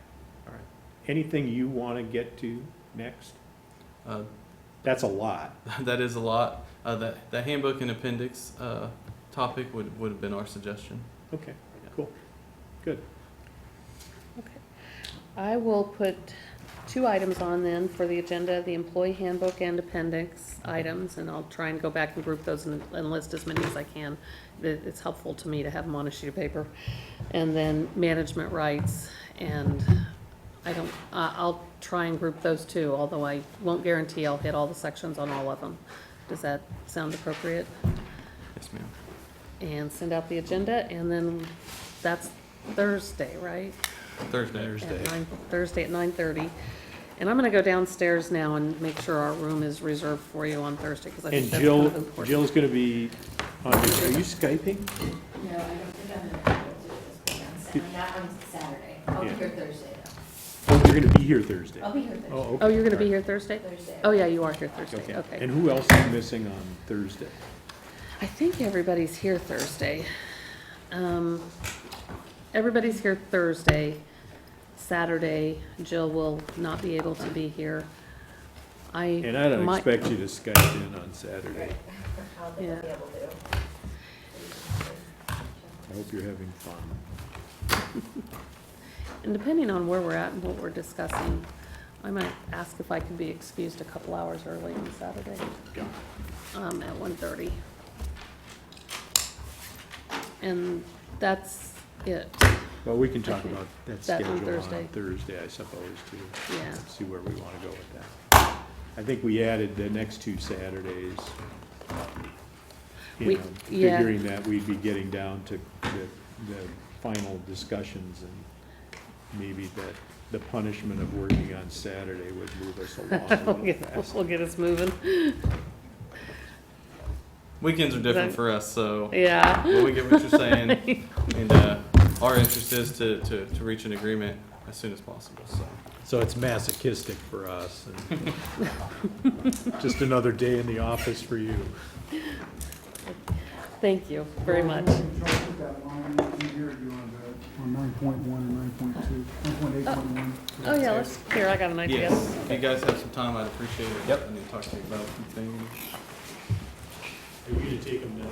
all right. Anything you want to get to next? Uh, That's a lot. that is a lot. The handbook and appendix topic would have been our suggestion. Okay, cool, good. Okay. I will put 2 items on then for the agenda, the employee handbook and appendix items, and I'll try and go back and group those and list as many as I can. It's helpful to me to have them on a sheet of paper. And then management rights, and I'll try and group those 2, although I won't guarantee I'll hit all the sections on all of them. Does that sound appropriate? Yes, ma'am. And send out the agenda, and then that's Thursday, right? Thursday. Thursday at 9:30. And I'm gonna go downstairs now and make sure our room is reserved for you on Thursday, because I And think that's kind of Jill, important. Jill's gonna be are you Skyping? No, I don't think I'm gonna be able to do this program, not on Saturday. I'll be Yeah. here Thursday though. Oh, you're gonna be here Thursday? I'll be here Thursday. Oh, okay. Oh, you're gonna be all here Thursday? Thursday. Oh, yeah, you are here Thursday, right. okay. And who else is missing on Thursday? I think everybody's here Thursday. Everybody's here Thursday. Saturday, Jill will not be able to be here. And I don't might- expect you to Skype in on Saturday. I'll be Yeah. able to. I hope you're having fun. And depending on where we're at and what we're discussing, I might ask if I could be excused a couple hours early on Saturday, at 1:30. And that's it, Well, we can talk Okay. about that That on schedule on Thursday. Thursday, I suppose, too. yeah. See where we wanna go with that. I think we added the next 2 Saturdays. You We- know, yeah. figuring that we'd be getting down to the final discussions, and maybe that the punishment of working on Saturday would move us along a We'll little get, faster. we'll get us moving, Weekends are different That- for us, so yeah. well, we get what you're saying, and our interest is to reach an agreement as soon as possible. So So it's masochistic for us, and just another day in the office for you. Thank you very much. Can you try to put that line in here, you on 9.1 and 9.2, 9.8.1? Oh, yeah, let's, here, I got an idea. yes, if you guys have some time, I'd appreciate it. Yep. I need to talk to you about some things. Are you gonna take them now?